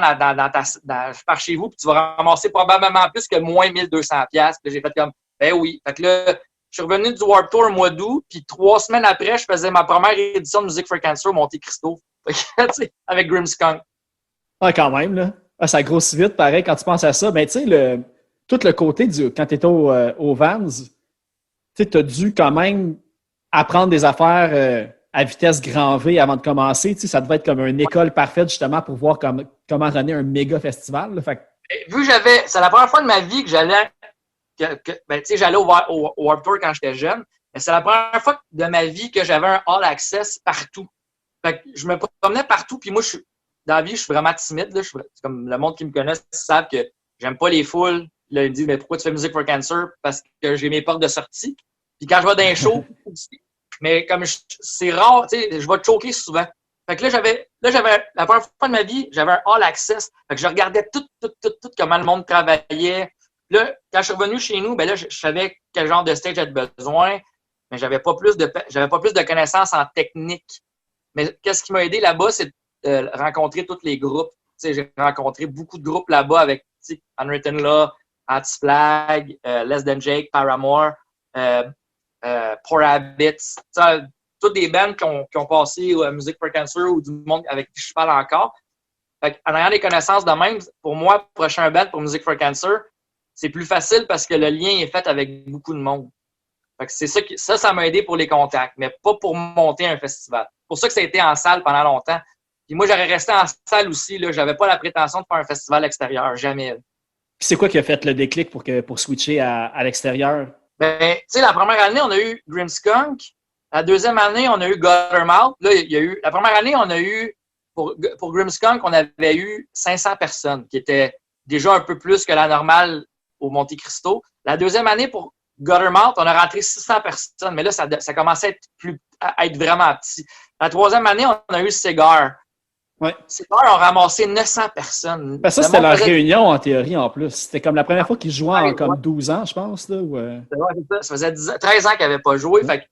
par chez vous, puis tu vas ramasser probablement plus que moins 1200$. Puis là, j'ai fait comme, ben oui. Fait que là, je suis revenu du Warped Tour au mois d'août, puis 3 semaines après, je faisais ma première édition de Music for Cancer au Monte Cristo. Avec Grimmskunk. Ah, quand même, là. Ah, ça grossit vite, pareil, quand tu penses à ça. Ben, tu sais, tout le côté quand tu étais au Vans, tu as dû quand même apprendre des affaires à vitesse grand V avant de commencer. Ça devait être comme une école parfaite, justement, pour voir comment runner un méga festival. Là. Fait... Vu que c'est la première fois de ma vie que j'allais au Warped Tour quand j'étais jeune, mais c'est la première fois de ma vie que j'avais un all access partout. Fait que je me promenais partout, puis moi, dans la vie, je suis vraiment timide. Là. C'est comme le monde qui me connaît savent que j'aime pas les foules. Là, ils me disent, mais pourquoi tu fais Music for Cancer? Parce que j'ai mes portes de sortie. Puis quand je vais dans un show, mais comme c'est rare, tu sais, je vais te choquer souvent. Fait que là, j'avais la première fois de ma vie, j'avais un all access. Fait que je regardais tout comment le monde travaillait. Là, quand je suis revenu chez nous, ben là, je savais quel genre de stage j'avais besoin, mais j'avais pas plus de connaissances en technique. Mais qu'est-ce qui m'a aidé là-bas, c'est de rencontrer tous les groupes. Tu sais, j'ai rencontré beaucoup de groupes là-bas avec Unwritten Law, Anti-Flag, Less Than Jake, Paramore, Poor Habits. Toutes des bands qui ont passé Music for Cancer ou du monde avec qui je parle encore. Fait en ayant des connaissances de même, pour moi, prochain band pour Music for Cancer, c'est plus facile parce que le lien est fait avec beaucoup de monde. Fait que c'est ça m'a aidé pour les contacts, mais pas pour monter un festival. C'est pour ça que ça a été en salle pendant longtemps. Puis moi, j'aurais resté en salle aussi. Là, j'avais pas la prétention de faire un festival extérieur, jamais. Puis c'est quoi qui a fait le déclic pour switcher à l'extérieur? Ben, tu sais, la première année, on a eu Grimmskunk. La deuxième année, on a eu Guttermouth. Là, la première année, on a eu, pour Grimmskunk, on avait eu 500 personnes, qui était déjà un peu plus que la normale au Monte Cristo. La deuxième année, pour Guttermouth, on a rentré 600 personnes, mais là, ça commençait à être vraiment petit. La troisième année, on a eu Cigar. Ouais. Cigar ont ramassé 900 personnes. Ben ça, c'était leur réunion, en théorie, en plus. C'était comme la première fois qu'ils jouaient en comme 12 ans, je pense. Là, ça faisait 13 ans qu'ils n'avaient pas joué. Fait que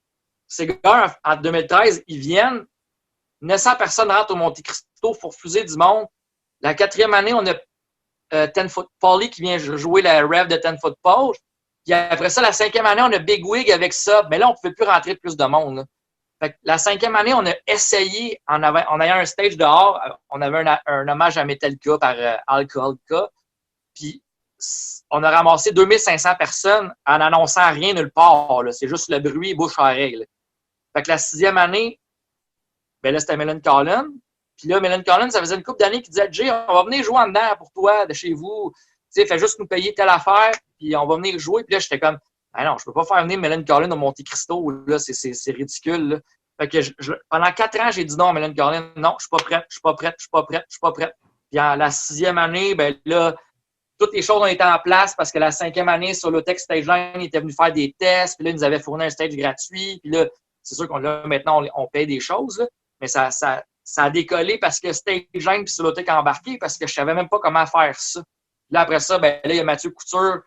Cigar, en 2013, ils viennent. 900 personnes rentrent au Monte Cristo pour refuser du monde. La quatrième année, on a 10 Foot Polly qui vient jouer la rev de 10 Foot Pole. Puis après ça, la cinquième année, on a Big Wig avec ça. Mais là, on ne pouvait plus rentrer plus de monde. Là. Fait que la cinquième année, on a essayé, en ayant un stage dehors, on avait un hommage à Metallica par Alcoholica. Puis on a ramassé 2500 personnes en annonçant rien nulle part. Là. C'est juste le bruit bouche-oreille. Là. Fait que la sixième année, ben là, c'était Millen Collins. Puis là, Millen Collins, ça faisait une couple d'années qu'il disait « Jay, on va venir jouer en dedans pour toi, de chez vous. Tu sais, fais juste nous payer telle affaire, puis on va venir jouer. » Puis là, j'étais comme ah non, je peux pas faire venir Millen Collins au Monte Cristo, là, c'est ridicule. Là. Fait que pendant 4 ans, j'ai dit non à Millen Collins, non, je suis pas prête. Puis en la sixième année, ben là, toutes les choses ont été en place parce que la cinquième année, Solotech Stageline était venu faire des tests, puis là, ils nous avaient fourni un stage gratuit, puis là, c'est sûr maintenant, on paye des choses, là, mais ça a décollé parce que Stageline puis Solotech a embarqué parce que je savais même pas comment faire ça. Là, après ça, ben là, il y a Mathieu Couture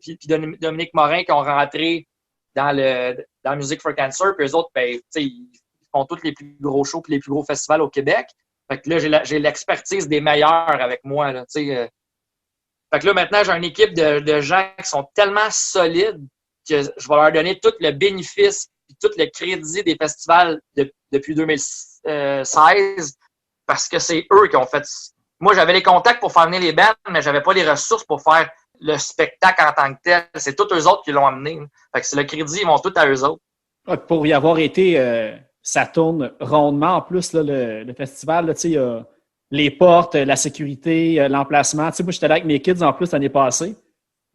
puis Dominique Morin qui ont rentré dans Music for Cancer, puis eux autres, ben, ils font tous les plus gros shows et les plus gros festivals au Québec. Fait que là, j'ai l'expertise des meilleurs avec moi. Là, fait que là, maintenant, j'ai une équipe de gens qui sont tellement solides que je vais leur donner tout le bénéfice et tout le crédit des festivals depuis 2016 parce que c'est eux qui ont fait. Moi, j'avais les contacts pour faire venir les bands, mais j'avais pas les ressources pour faire le spectacle en tant que tel. C'est tous eux autres qui l'ont amené. Fait que c'est le crédit, ils vont tout à eux autres. Pour y avoir été, ça tourne rondement en plus, là, le festival. Là, il y a les portes, la sécurité, l'emplacement. Tu sais, moi, j'étais là avec mes kids en plus l'année passée.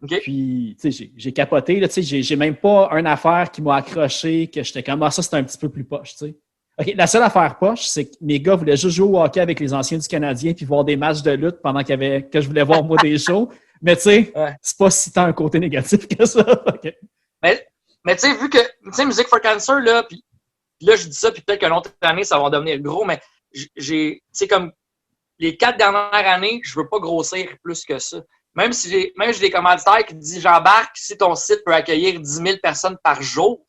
OK. Puis, tu sais, j'ai capoté. Là, tu sais, j'ai même pas une affaire qui m'a accroché, que j'étais comme, ça, c'est un petit peu plus poche, tu sais. OK, la seule affaire poche, c'est que mes gars voulaient juste jouer au hockey avec les anciens du Canadien puis voir des matchs de lutte pendant que je voulais voir, moi, des shows. Mais, tu sais, c'est pas si tant un côté négatif que ça. Okay. Mais tu sais, vu que, tu sais, Music for Cancer, là, puis là, je dis ça, puis peut-être qu'une autre année, ça va devenir gros, mais tu sais, comme les 4 dernières années, je veux pas grossir plus que ça. Même si j'ai des commanditaires qui disent, j'embarque si ton site peut accueillir 10 000 personnes par jour.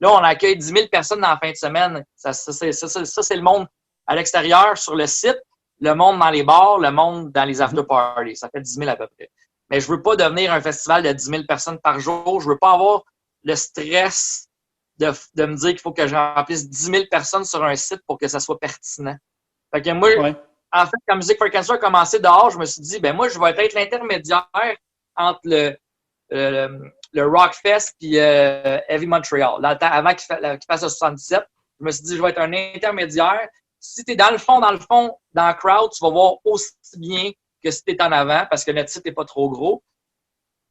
Là, on accueille 10 000 personnes dans la fin de semaine. Ça c'est le monde à l'extérieur sur le site, le monde dans les bars, le monde dans les after-parties. Ça fait 10 000 à peu près. Mais je veux pas devenir un festival de 10 000 personnes par jour. Je veux pas avoir le stress de me dire qu'il faut que je remplisse 10 000 personnes sur un site pour que ça soit pertinent. Fait que moi, en fait, quand Music for Cancer a commencé dehors, je me suis dit, moi, je vais être l'intermédiaire entre le Rockfest et Heavy Montreal. Là, avant qu'il fasse le 77, je me suis dit, je vais être un intermédiaire. Si tu es dans le fond, dans le crowd, tu vas voir aussi bien que si tu es en avant, parce que notre site n'est pas trop gros.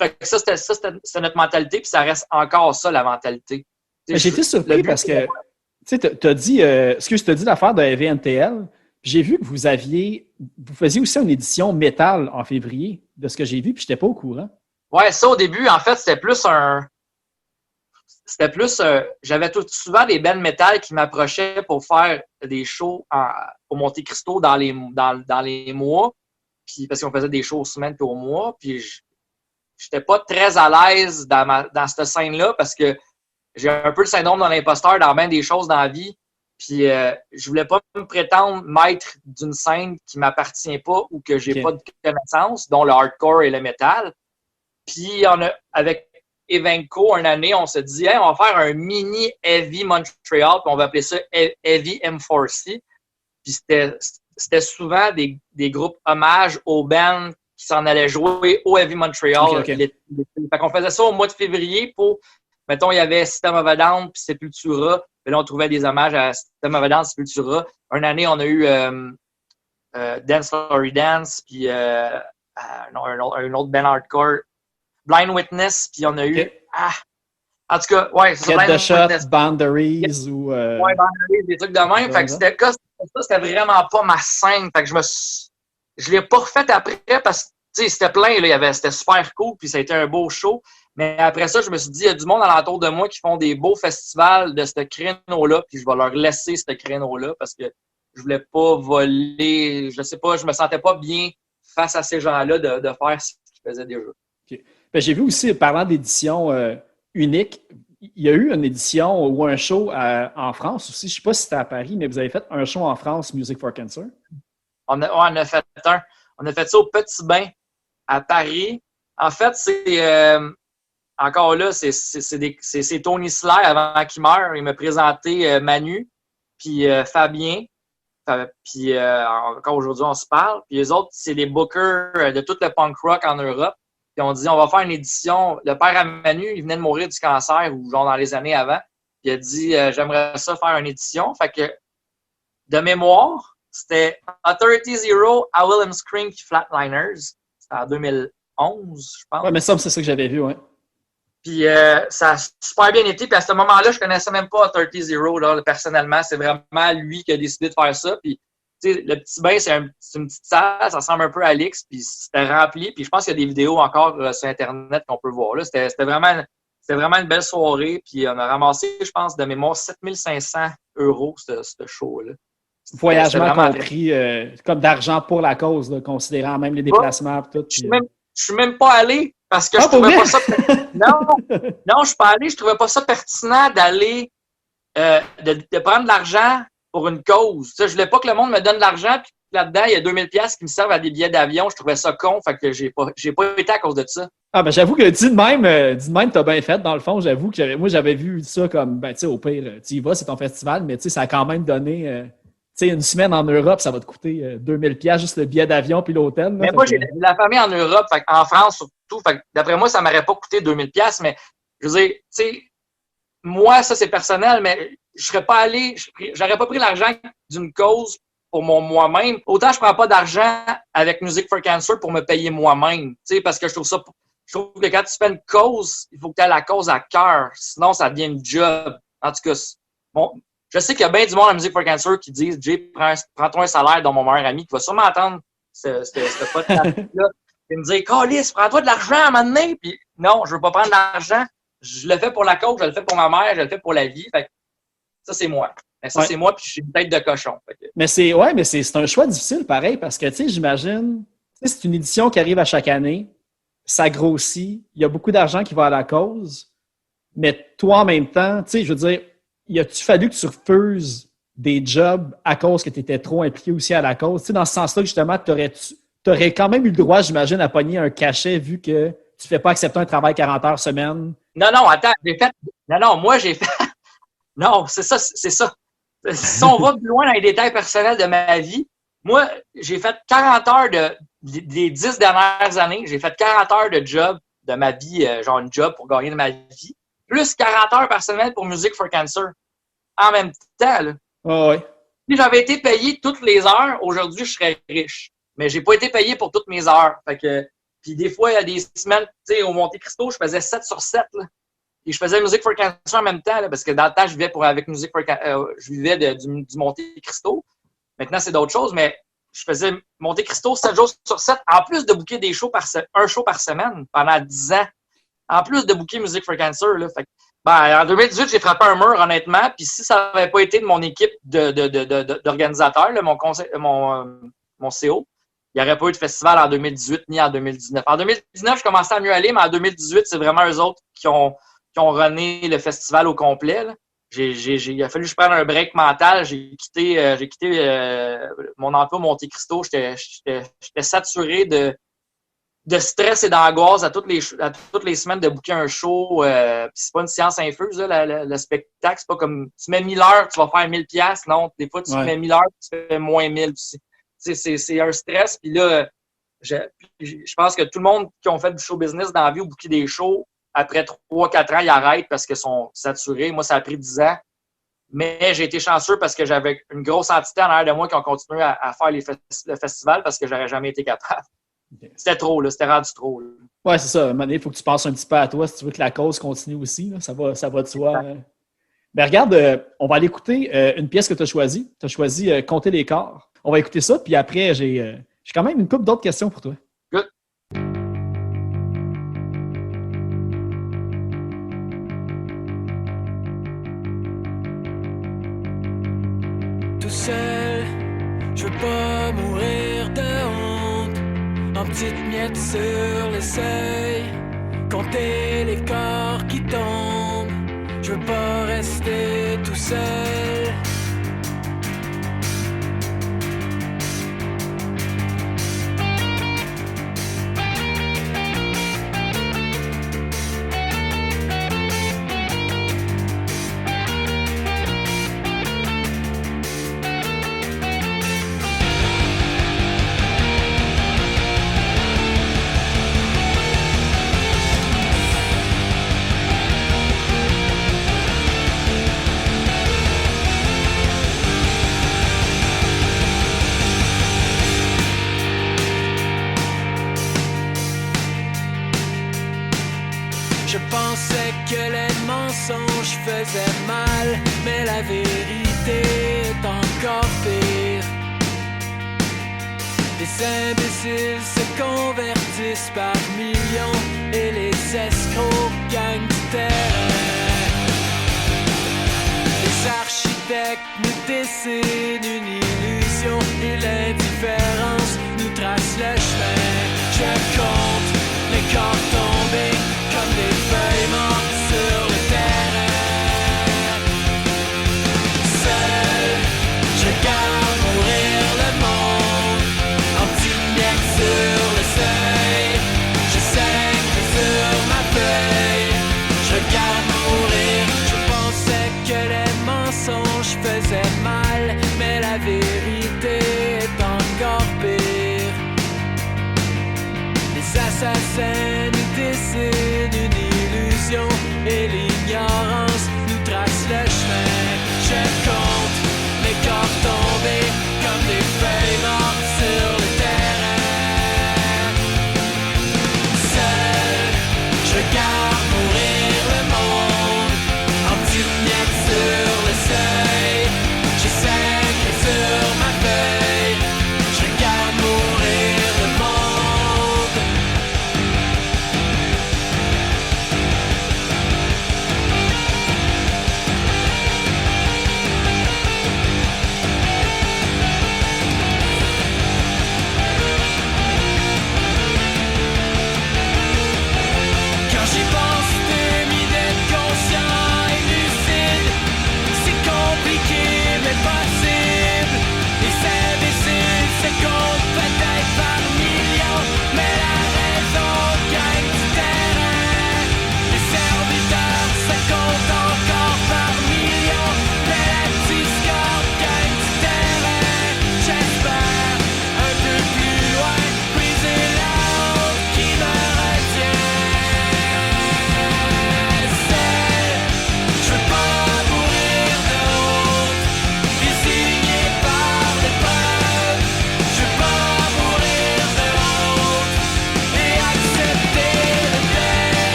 Fait que ça, c'était notre mentalité, puis ça reste encore ça, la mentalité. J'ai été surpris parce que, tu sais, tu as dit l'affaire de Heavy NTL. J'ai vu que vous faisiez aussi une édition métal en février, de ce que j'ai vu, puis je n'étais pas au courant. Ouais, ça au début, en fait, j'avais souvent des bands métal qui m'approchaient pour faire des shows au Monte Cristo dans les mois, puis parce qu'on faisait des shows aux semaines et au mois, puis j'étais pas très à l'aise dans cette scène-là parce que j'ai un peu le syndrome de l'imposteur dans bien des choses dans la vie. Puis je voulais pas me prétendre maître d'une scène qui m'appartient pas ou que j'ai pas de connaissances, dont le hardcore et le metal. Puis avec Evenco, une année, on se dit on va faire un mini Heavy Montreal, puis on va appeler ça Heavy M4C. Puis c'était souvent des groupes hommages aux bands qui s'en allaient jouer au Heavy Montreal. Fait qu'on faisait ça au mois de février pour, mettons, il y avait System of a Down puis Sepultura. Puis là, on trouvait des hommages à System of a Down, Sepultura. Une année, on a eu Dance Story Dance, puis un autre band hardcore, Blind Witness, puis on a eu... en tout cas, c'est ça. Blind Get the Witness. Shot, Boundaries ou... Boundaries, des trucs de même. Fait que c'était vraiment pas ma scène. Fait que je l'ai pas refait après parce que c'était plein, là, c'était super cool, puis ça a été un beau show. Mais après ça, je me suis dit, il y a du monde alentour de moi qui font des beaux festivals de ce créneau-là, puis je vais leur laisser ce créneau-là parce que je voulais pas voler, je sais pas, je me sentais pas bien face à ces gens-là de faire ce qu'ils faisaient déjà. Okay. Ben, j'ai vu aussi, parlant d'édition unique, il y a eu une édition ou un show en France aussi. Je sais pas si c'était à Paris, mais vous avez fait un show en France, Music for Cancer. On a fait un. On a fait ça au Petit Bain à Paris. En fait, c'est... encore là, c'est Tony Slayer avant qu'il meure. Il m'a présenté Manu, puis Fabien. Puis encore aujourd'hui, on se parle. Puis les autres, c'est des bookers de tout le punk rock en Europe. Puis on dit, on va faire une édition. Le père à Manu, il venait de mourir du cancer ou genre dans les années avant. Puis il a dit, j'aimerais ça faire une édition. Fait que, de mémoire, c'était Authority Zero, I Will Am Scream Flatliners. C'était en 2011, je pense. Ouais, mais ça, c'est ça que j'avais vu, ouais. Puis ça a super bien été. Puis à ce moment-là, je connaissais même pas Authority Zero, là, personnellement. C'est vraiment lui qui a décidé de faire ça. Puis, tu sais, le Petit Bain, c'est une petite salle. Ça ressemble un peu à Alix. Puis c'était rempli. Puis je pense qu'il y a des vidéos encore sur Internet qu'on peut voir. Là, c'était vraiment une belle soirée. Puis on a ramassé, je pense, de mémoire, 7 500 €, ce show-là. Voyagement compris, comme d'argent pour la cause, là, considérant même les déplacements et tout. Je suis même pas allé parce que je trouvais pas ça... Non, je suis pas allé. Je trouvais pas ça pertinent d'aller de prendre de l'argent pour une cause. Tu sais, je voulais pas que le monde me donne de l'argent puis là-dedans, il y a 2000$ qui me servent à des billets d'avion. Je trouvais ça con, fait que j'ai pas été à cause de ça. Ah ben j'avoue que dit de même, t'as bien fait. Dans le fond, j'avoue que moi j'avais vu ça comme tu sais, au pire, tu y vas, c'est ton festival, mais tu sais, ça a quand même donné tu sais, une semaine en Europe, ça va te coûter 2000$ juste le billet d'avion puis l'hôtel. Mais moi, j'ai de la famille en Europe, en France surtout. Fait que, d'après moi, ça m'aurait pas coûté 2000$, mais je veux dire, tu sais, moi, ça c'est personnel, mais je serais pas allé, j'aurais pas pris l'argent d'une cause pour moi-même, autant je prends pas d'argent avec Music for Cancer pour me payer moi-même. Tu sais, parce que je trouve que quand tu fais une cause, il faut que tu aies la cause à cœur. Sinon, ça devient une job. En tout cas, bon, je sais qu'il y a bien du monde à Music for Cancer qui disent, Jay, prends-toi un salaire dans mon meilleur ami, qui va sûrement entendre ce podcast-là. Et me dire, Calisse, prends-toi de l'argent à un moment donné. Puis non, je veux pas prendre de l'argent. Je le fais pour la cause, je le fais pour ma mère, je le fais pour la vie. Fait que ça, c'est moi. Mais ça, c'est moi, puis je suis une tête de cochon. Mais c'est un choix difficile, pareil, parce que, tu sais, j'imagine, c'est une édition qui arrive à chaque année, ça grossit, il y a beaucoup d'argent qui va à la cause, mais toi, en même temps, tu sais, je veux dire, il a-tu fallu que tu refuses des jobs à cause que tu étais trop impliqué aussi à la cause? Tu sais, dans ce sens-là, justement, t'aurais quand même eu le droit, j'imagine, à pogner un cachet vu que tu ne fais pas accepter un travail 40 heures semaine. Non, attends, j'ai fait... Non, c'est ça. Si on va plus loin dans les détails personnels de ma vie, moi, j'ai fait 40 heures des 10 dernières années, j'ai fait 40 heures de job de ma vie, genre une job pour gagner de ma vie, plus 40 heures par semaine pour Music for Cancer. En même temps, là. Oh, ouais. Si j'avais été payé toutes les heures, aujourd'hui, je serais riche. Mais j'ai pas été payé pour toutes mes heures. Fait que, puis des fois, il y a des semaines, tu sais, au Monte Cristo, je faisais 7 sur 7, là. Et je faisais Music for Cancer en même temps, là, parce que dans le temps, je vivais avec Music for je vivais du Monte Cristo. Maintenant, c'est d'autres choses, mais je faisais Monte Cristo 7 jours sur 7, en plus de booker des shows un show par semaine pendant 10 ans. En plus de booker Music for Cancer, là. Fait que, en 2018, j'ai frappé un mur, honnêtement, puis si ça n'avait pas été de mon équipe d'organisateurs, là, mon CO, il n'y aurait pas eu de festival en 2018 ni en 2019. En 2019, je commençais à mieux aller, mais en 2018, c'est vraiment eux autres qui ont runné le festival au complet. Là. Il a fallu que je prenne un break mental. J'ai quitté mon emploi au Monte Cristo. J'étais saturé de stress et d'angoisse à toutes les semaines de booker un show. Puis c'est pas une science infuse, là, le spectacle. C'est pas comme tu mets 1000 heures, tu vas faire 1000 piastres. Non, des fois, tu mets 1000 heures, tu fais moins 1000. C'est un stress. Puis là, je pense que tout le monde qui ont fait du show business dans la vie ou booké des shows, après 3-4 ans, ils arrêtent parce qu'ils sont saturés. Moi, ça a pris 10 ans. Mais j'ai été chanceux parce que j'avais une grosse entité en arrière de moi qui ont continué à faire le festival parce que j'aurais jamais été capable. Okay. C'était trop, là. C'était rendu trop. Là. Ouais, c'est ça. À un moment donné, il faut que tu passes un petit peu à toi si tu veux que la cause continue aussi. Là. Ça va de soi. Ben regarde, on va aller écouter une pièce que tu as choisie. Tu as choisi Compter les corps. On va écouter ça, puis après, j'ai quand même une couple d'autres questions pour toi. Good. Tout seul, je veux pas mourir de honte, en petites miettes sur le seuil, compter les corps qui tombent, je veux pas rester tout seul. Je pensais que les mensonges faisaient mal, mais la vérité est encore pire. Les imbéciles se convertissent par millions et les escrocs gagnent du terrain. Les architectes nous dessinent une illusion et l'indifférence nous trace le chemin. Je compte les corps tombés comme des feuilles mortes sur le terrain. Seul, je regarde mourir le monde en petites miettes sur le seuil. Je saigne sur ma feuille. Je regarde mourir. Je pensais que les mensonges faisaient mal, mais la vérité est encore pire. Les assassins nous dessinent une illusion et l'ignorance nous trace le chemin. Je compte les corps tombés comme des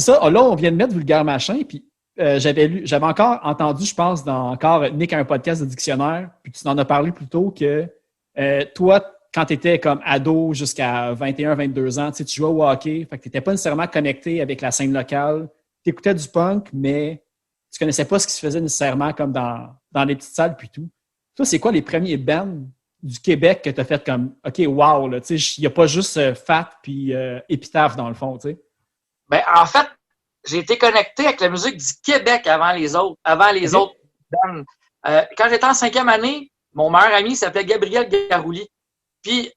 c'est ça. Là, on vient de mettre Vulgaire Machin, puis j'avais encore entendu, je pense, dans Nick a un podcast de dictionnaire, puis tu en as parlé plus tôt que toi, quand tu étais comme ado jusqu'à 21-22 ans, tu jouais au hockey, fait que tu n'étais pas nécessairement connecté avec la scène locale. Tu écoutais du punk, mais tu connaissais pas ce qui se faisait nécessairement comme dans les petites salles puis tout. Toi, c'est quoi les premiers bands du Québec que tu as fait comme OK, wow, là, tu sais, il n'y a pas juste Fat puis Épitaphe dans le fond, tu sais? Ben, en fait, j'ai été connecté avec la musique du Québec avant les autres bands. Quand j'étais en 5e année, mon meilleur ami s'appelait Gabriel Garouli. Puis,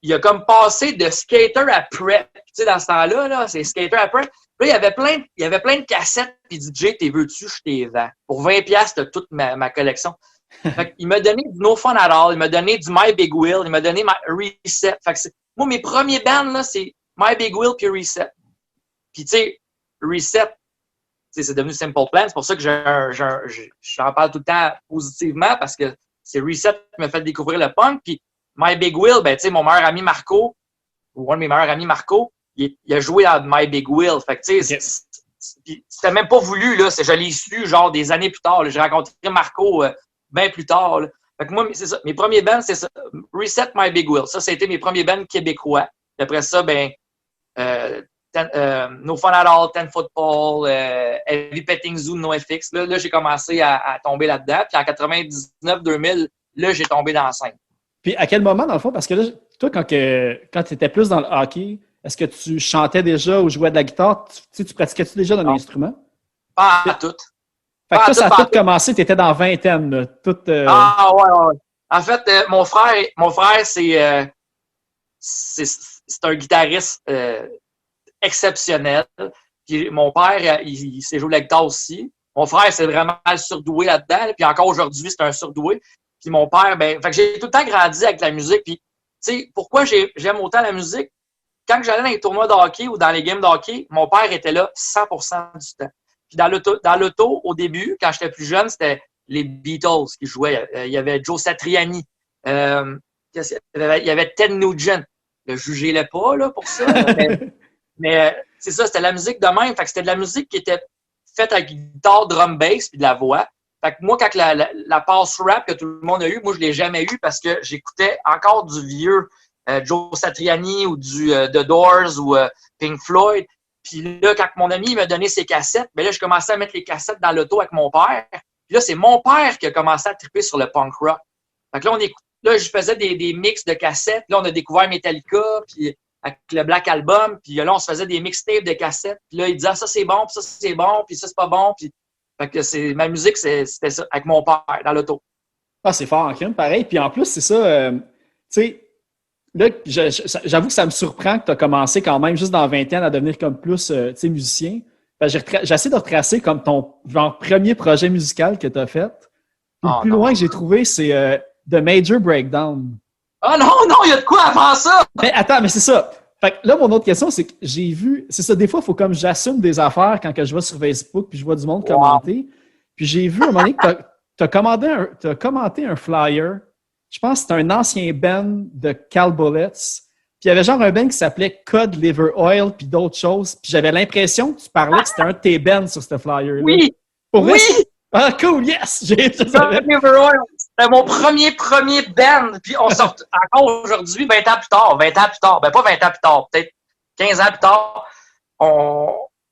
il a comme passé de skater à prep. Tu sais, dans ce temps-là, là, c'est skater à prep. Puis là, il y avait plein de cassettes. Puis il dit, Jay, t'es veux-tu, je t'ai vends. Pour 20$, t'as toute ma collection. Fait il m'a donné du No Fun at All. Il m'a donné du My Big Wheel. Il m'a donné Reset. Fait que moi, mes premiers bands, là, c'est My Big Wheel puis Reset. Puis, tu sais, Reset, c'est devenu Simple Plan. C'est pour ça que j'en parle tout le temps positivement parce que c'est Reset qui m'a fait découvrir le punk. Puis, My Big Wheel, ben, tu sais, mon meilleur ami Marco, ou un de mes meilleurs amis Marco, il a joué à My Big Wheel. Fait que, tu sais, c'était même pas voulu, là. Je l'ai su, genre, des années plus tard. J'ai rencontré Marco bien plus tard, là. Fait que moi, c'est ça. Mes premiers bands, c'est ça. Reset My Big Wheel. Ça a été mes premiers bands québécois. Puis après ça, ben, No Fun at All, Ten Football, Heavy Petting Zoo, NoFX. Là, j'ai commencé à tomber là-dedans. Puis en 99-2000, là, j'ai tombé dans la scène. Puis à quel moment, dans le fond, parce que là, toi, quand tu étais plus dans le hockey, est-ce que tu chantais déjà ou jouais de la guitare? Tu pratiquais-tu déjà dans l'instrument? Pas à tout. Fait que toi, ça a tout commencé, tu étais dans vingtaine. Là, Ah, ouais. En fait, mon frère, c'est un guitariste exceptionnel. Puis mon père, il sait jouer de la guitare aussi. Mon frère, c'est vraiment surdoué là-dedans. Puis encore aujourd'hui, c'est un surdoué. Puis mon père, ben, fait que j'ai tout le temps grandi avec la musique. Puis, tu sais, pourquoi j'aime autant la musique? Quand j'allais dans les tournois de hockey ou dans les games de hockey, mon père était là 100% du temps. Puis dans l'auto, au début, quand j'étais plus jeune, c'était les Beatles qui jouaient. Il y avait Joe Satriani. Il y avait Ted Nugent. Ne jugez-le pas, là, pour ça. mais c'est ça, c'était la musique de même. Fait que c'était de la musique qui était faite avec guitare, drum, bass, puis de la voix. Fait que moi, quand la passe rap que tout le monde a eu, moi, je l'ai jamais eu parce que j'écoutais encore du vieux Joe Satriani ou du The Doors ou Pink Floyd. Puis là, quand mon ami m'a donné ses cassettes, ben là, je commençais à mettre les cassettes dans l'auto avec mon père. Puis là, c'est mon père qui a commencé à triper sur le punk rock. Fait que là, je faisais des mix de cassettes. Là, on a découvert Metallica, puis avec le Black Album. Puis là, on se faisait des mixtapes de cassettes. Puis là, il disait, ça, c'est bon, puis ça, c'est bon, puis ça, c'est pas bon. Puis fait que ma musique, c'était ça, avec mon père, dans l'auto. Ah, c'est fort en crime, pareil. Puis en plus, c'est ça, tu sais, là, j'avoue que ça me surprend que tu as commencé quand même juste dans la vingtaine à devenir comme plus, tu sais, musicien. J'essaie de retracer comme ton premier projet musical que tu as fait. Puis le plus loin que j'ai trouvé, c'est The Major Breakdown. Ah non, il y a de quoi avant ça! Mais attends, mais c'est ça. Fait que là, mon autre question, c'est que j'ai vu... C'est ça, des fois, il faut comme j'assume des affaires quand que je vais sur Facebook puis je vois du monde commenter. Puis j'ai vu à un moment donné que tu as commenté un flyer. Je pense que c'était un ancien band de Cal Bullets. Puis il y avait genre un band qui s'appelait Cod Liver Oil puis d'autres choses. Puis j'avais l'impression que tu parlais que c'était un de tes bands sur ce flyer-là. Oui! Pour oui! Ah, cool, yes! Cod Liver Oil, c'était mon premier band. Puis on sort encore aujourd'hui, 20 ans plus tard. Ben, pas 20 ans plus tard, peut-être 15 ans plus tard.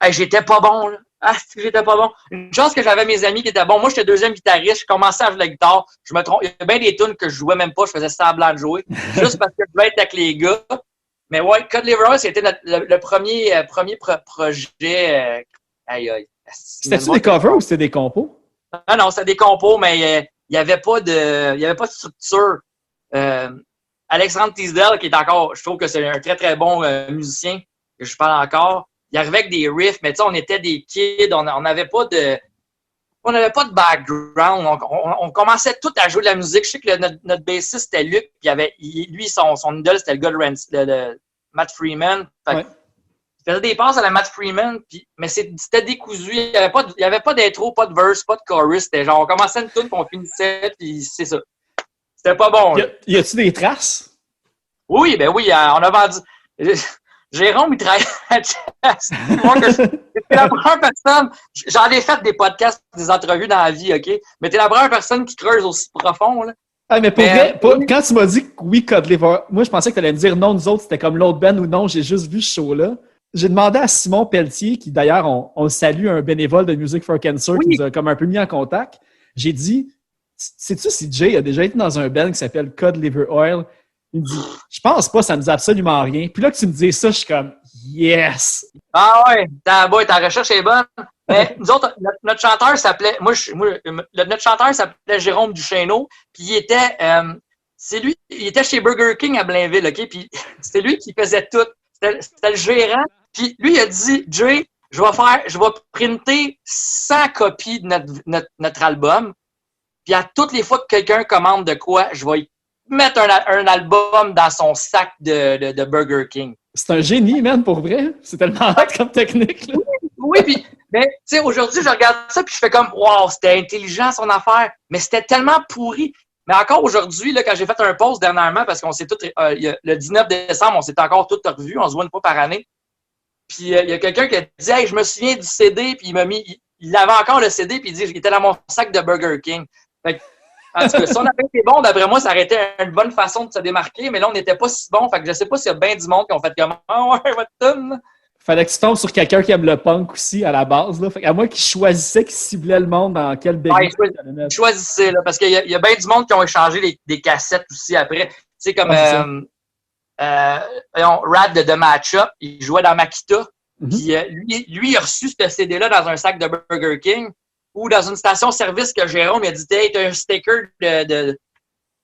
J'étais pas bon, là. Ah, j'étais pas bon. Une chance que j'avais mes amis qui étaient bons. Moi, j'étais deuxième guitariste. Je commençais à jouer de la guitare. Je me trompe. Il y a bien des tunes que je jouais même pas. Je faisais semblant de jouer. Juste parce que je voulais être avec les gars. Mais ouais, Cod Liver Oil, c'était le premier projet. Aïe. C'était-tu des covers ou c'était des compos? Non, c'était des compos, mais il n'y avait pas de structure. Alexandre Tisdale, qui est encore, je trouve que c'est un très, très bon musicien, que je parle encore. Il arrivait avec des riffs, mais tu sais, on était des kids, on n'avait pas de background. On commençait tout à jouer de la musique. Je sais que notre bassiste, c'était Luc, puis lui, son idole, c'était le gars de Matt Freeman. Fait, il faisait des passes à la Matt Freeman, mais c'était décousu. Il n'y avait pas d'intro, pas de verse, pas de chorus. C'était genre, on commençait une tune, puis on finissait, puis c'est ça. C'était pas bon. Y a-tu des traces? Oui, ben oui, on a vendu. Jérôme, il travaille à Chess. T'es la première personne. J'en ai fait des podcasts, des entrevues dans la vie, OK? Mais t'es la première personne qui creuse aussi profond, là. Ah, mais pour vrai, quand tu m'as dit que oui, Cod Liver, moi, je pensais que tu allais me dire non, nous autres, c'était comme l'autre band ou non, j'ai juste vu ce show-là. J'ai demandé à Simon Pelletier, qui d'ailleurs, on le salue, un bénévole de Music for Cancer, qui nous a comme un peu mis en contact. J'ai dit, sais-tu si Jay a déjà été dans un band qui s'appelle Cod Liver Oil? Il me dit, je pense pas, ça nous a absolument rien. Puis là que tu me dis ça, je suis comme, yes! Ah ouais, ta recherche est bonne. Mais nous autres, notre chanteur s'appelait, notre chanteur s'appelait Jérôme Duchesneau, puis il était, il était chez Burger King à Blainville, OK? Puis c'était lui qui faisait tout. C'était le gérant. Puis lui, il a dit, Jay, je vais printer 100 copies de notre album. Puis à toutes les fois que quelqu'un commande de quoi, je vais mettre un album dans son sac de Burger King. C'est un génie, man, pour vrai. C'est tellement hot comme technique, là. Oui, puis, tu sais, aujourd'hui, je regarde ça, puis je fais comme, wow, c'était intelligent son affaire, mais c'était tellement pourri. Mais encore aujourd'hui, là, quand j'ai fait un post dernièrement, parce qu'on s'est tous, le 19 décembre, on s'est encore tous revus, on se voit une fois par année. Puis, il y a quelqu'un qui a dit, hey, je me souviens du CD, puis il avait encore le CD, puis il dit, il était dans mon sac de Burger King. Fait que, en tout cas, si on avait été bon, d'après moi, ça aurait été une bonne façon de se démarquer, mais là, on n'était pas si bon. Fait que je sais pas s'il y a bien du monde qui ont fait comme, ouais, votre tune. Fallait que tu tombes sur quelqu'un qui aime le punk aussi, à la base, là. Fait qu'à moi qui choisissait, qui ciblait le monde dans quel bébé. Ouais, choisissez, là, parce qu'il y a bien du monde qui ont échangé des cassettes aussi après. Tu sais, comme, Rad de The Matchup, il jouait dans Makita. Puis, lui, il a reçu ce CD-là dans un sac de Burger King. Ou dans une station-service que Jérôme il a dit, hey, t'as un sticker de...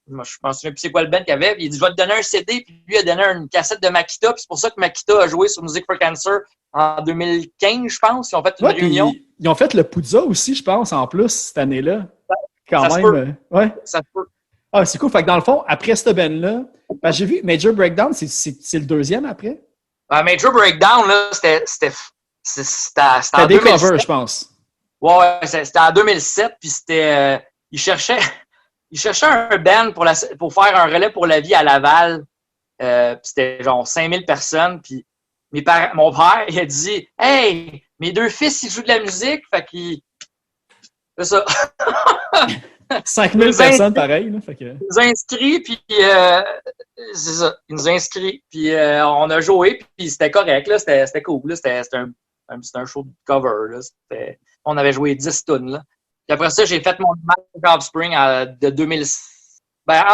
Moi, je pense plus c'est quoi le band qu'il avait. Puis il dit, je vais te donner un CD. Puis lui, il a donné une cassette de Makita. Puis c'est pour ça que Makita a joué sur Music for Cancer en 2015, je pense. Ils ont fait une réunion. Ils ont fait le Poudza aussi, je pense, en plus, cette année-là. Quand ça même. Ouais. Ça se peut. Ah, c'est cool. Fait que dans le fond, après cette band-là, j'ai vu Major Breakdown, c'est le deuxième après? Major Breakdown, là, c'était en des covers, je pense. Ouais, c'était en 2007, puis c'était... il cherchait un band pour faire un relais pour la vie à Laval. Puis c'était genre 5000 personnes. Puis mon père, il a dit « Hey, mes deux fils, ils jouent de la musique. » Fait qu'il... C'est ça. 5000 personnes, pareil. Là, fait que... Ils nous ont inscrits, puis c'est ça. Ils nous ont inscrits, puis on a joué, puis c'était correct. Là, c'était cool. Là, c'était un show de cover. Là, on avait joué 10 tunes. Là. Puis après ça, j'ai fait mon match Offspring de 2000. Ben,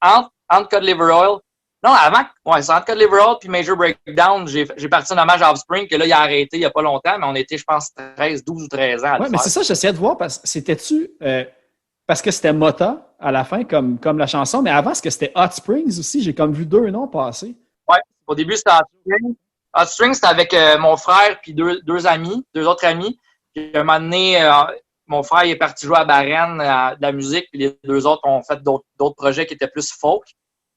entre Cod Liver Oil. Non, avant. Ouais, c'est entre Cod Liver Oil puis Major Breakdown. J'ai parti un hommage à Offspring, que là, il a arrêté il n'y a pas longtemps, mais on était, je pense, 12 ou 13 ans. Ouais, mais c'est ça, j'essayais de voir, parce que c'était-tu. Parce que c'était Mota à la fin, comme la chanson, mais avant, est-ce que c'était Hot Springs aussi? J'ai comme vu 2 noms passer. Ouais, au début, c'était Hot Springs. Hot Springs, c'était avec mon frère puis deux autres amis. Puis à un moment donné, mon frère il est parti jouer à Barenne de la musique, puis les deux autres ont fait d'autres projets qui étaient plus folk.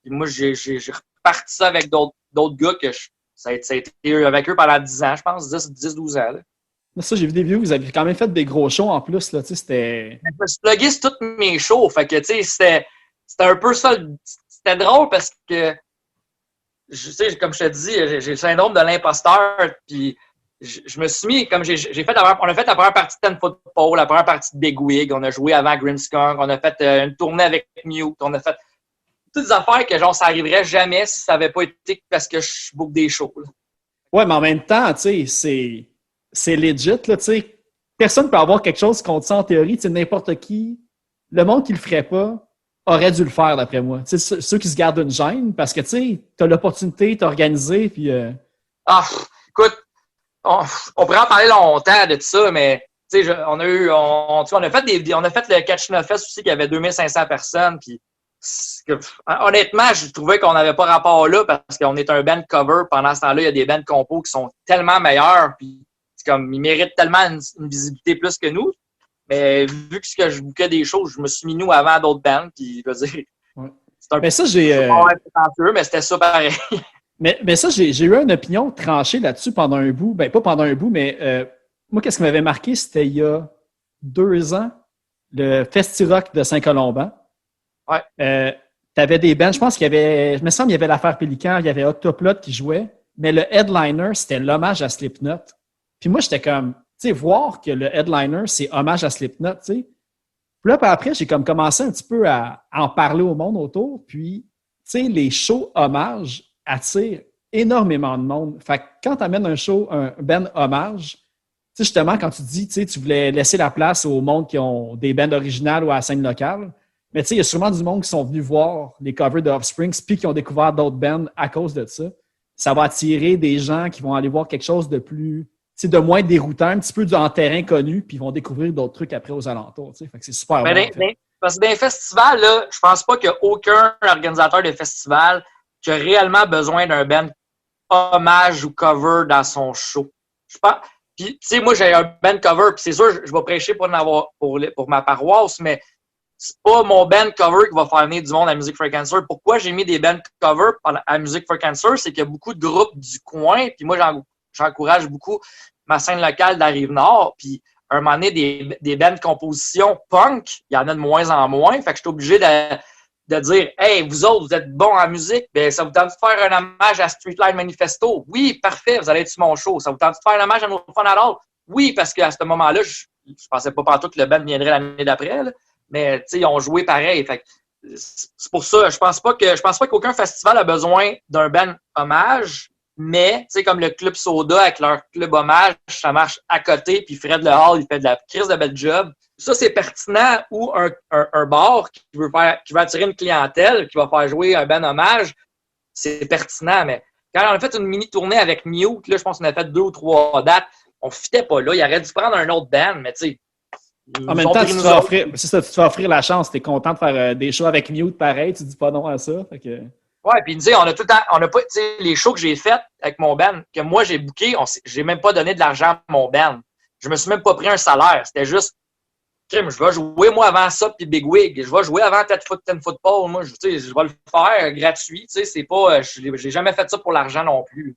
Puis moi, j'ai reparti ça avec d'autres gars que ça a été avec eux pendant 10 ans, je pense, 10-12 ans. Là. Ça, j'ai vu des vidéos, vous avez quand même fait des gros shows en plus, là, tu sais, c'était... Je me suis plugué sur tous mes shows, fait que, tu sais, c'était un peu ça, c'était drôle parce que, je sais, comme je te dis, j'ai le syndrome de l'imposteur, puis je me suis mis, comme on a fait la première partie de Ten Football, la première partie de Big Wig, on a joué avant Grimmskunk, on a fait une tournée avec Mute, on a fait toutes des affaires que, genre, ça arriverait jamais si ça n'avait pas été parce que je book des shows, là. Ouais, mais en même temps, tu sais, c'est legit, là, tu sais. Personne ne peut avoir quelque chose contre ça en théorie. Tu sais, n'importe qui, le monde qui le ferait pas, aurait dû le faire, d'après moi. Tu sais, ceux qui se gardent une gêne, parce que, tu sais, t'as l'opportunité, t'as organisé, puis... Écoute, on pourrait en parler longtemps de tout ça, mais, tu sais, on a fait le Catch No Fest aussi, qui avait 2500 personnes, puis honnêtement, je trouvais qu'on n'avait pas rapport là, parce qu'on est un band cover. Pendant ce temps-là, il y a des bands compos qui sont tellement meilleurs, puis comme ils méritent tellement une visibilité plus que nous. Mais vu que je bookais des choses, je me suis mis nous avant d'autres bands, puis je veux dire, c'est un peu prétentieux, mais c'était ça pareil. Mais ça, j'ai eu une opinion tranchée là-dessus pendant un bout. Ben, pas pendant un bout, mais moi, qu'est-ce qui m'avait marqué, c'était il y a 2 ans, le Festi-Rock de Saint-Colomban. Ouais. T'avais des bands, je pense qu'il y avait, je me semble qu'il y avait l'Affaire Pélican, il y avait Octoplot qui jouait. mais le headliner, c'était l'hommage à Slipknot. Puis moi, j'étais comme, tu sais, voir que le headliner, c'est hommage à Slipknot, tu sais. Puis là, après, j'ai comme commencé un petit peu à en parler au monde autour. Puis, tu sais, les shows hommages attirent énormément de monde. Fait que quand tu amènes un show, un band hommage, tu sais, justement, quand tu dis, tu sais, tu voulais laisser la place au monde qui ont des bands originales ou à la scène locale, mais tu sais, il y a sûrement du monde qui sont venus voir les covers de Offspring puis qui ont découvert d'autres bands à cause de ça. Ça va attirer des gens qui vont aller voir quelque chose de plus, tu sais, de moins déroutant, un petit peu en terrain connu, puis ils vont découvrir d'autres trucs après aux alentours. Tu sais. Fait que c'est super bon. Parce que dans les festivals, là, je pense pas qu'il y a aucun organisateur de festival qui a réellement besoin d'un band hommage ou cover dans son show. Je pense. Puis, tu sais, moi, j'ai un band cover, puis c'est sûr, je vais prêcher pour ma paroisse, mais c'est pas mon band cover qui va faire venir du monde à Music for Cancer. Pourquoi j'ai mis des band cover à Music for Cancer? C'est qu'il y a beaucoup de groupes du coin, puis moi, j'encourage beaucoup ma scène locale de la Rive-Nord, puis à un moment donné, des bands de composition punk, il y en a de moins en moins, fait que je suis obligé de dire « Hey, vous autres, vous êtes bons en musique, ben ça vous tente de faire un hommage à Streetlight Manifesto? Oui, parfait, vous allez être sur mon show. Ça vous tente de faire un hommage à No Fun at All? Oui, parce qu'à ce moment-là, je pensais pas partout que le band viendrait l'année d'après, là. Mais tu sais, ils ont joué pareil. Fait que c'est pour ça, je pense pas qu'aucun festival a besoin d'un band hommage, mais tu sais, comme le Club Soda avec leur club hommage, ça marche à côté, puis Fred Le Hall, il fait de la crise de belle job. Ça, c'est pertinent. Ou un bar qui veut attirer une clientèle, qui va faire jouer un band hommage, c'est pertinent. Mais quand on a fait une mini-tournée avec Mute, là, je pense qu'on a fait 2 ou 3 dates, on fitait pas là. Il aurait dû prendre un autre band, mais tu sais. En même temps, tu te fais offrir la chance. Tu es content de faire des shows avec Mute pareil, tu dis pas non à ça. Fait que... Ouais, puis tu sais, on a pas, tu sais, les shows que j'ai faits avec mon band, que moi j'ai booké, j'ai même pas donné de l'argent à mon band. Je me suis même pas pris un salaire. C'était juste, je vais jouer moi avant ça, puis Big Wig. Je vais jouer avant Ten Football. Moi, je vais le faire gratuit. Tu sais, c'est pas, j'ai jamais fait ça pour l'argent non plus.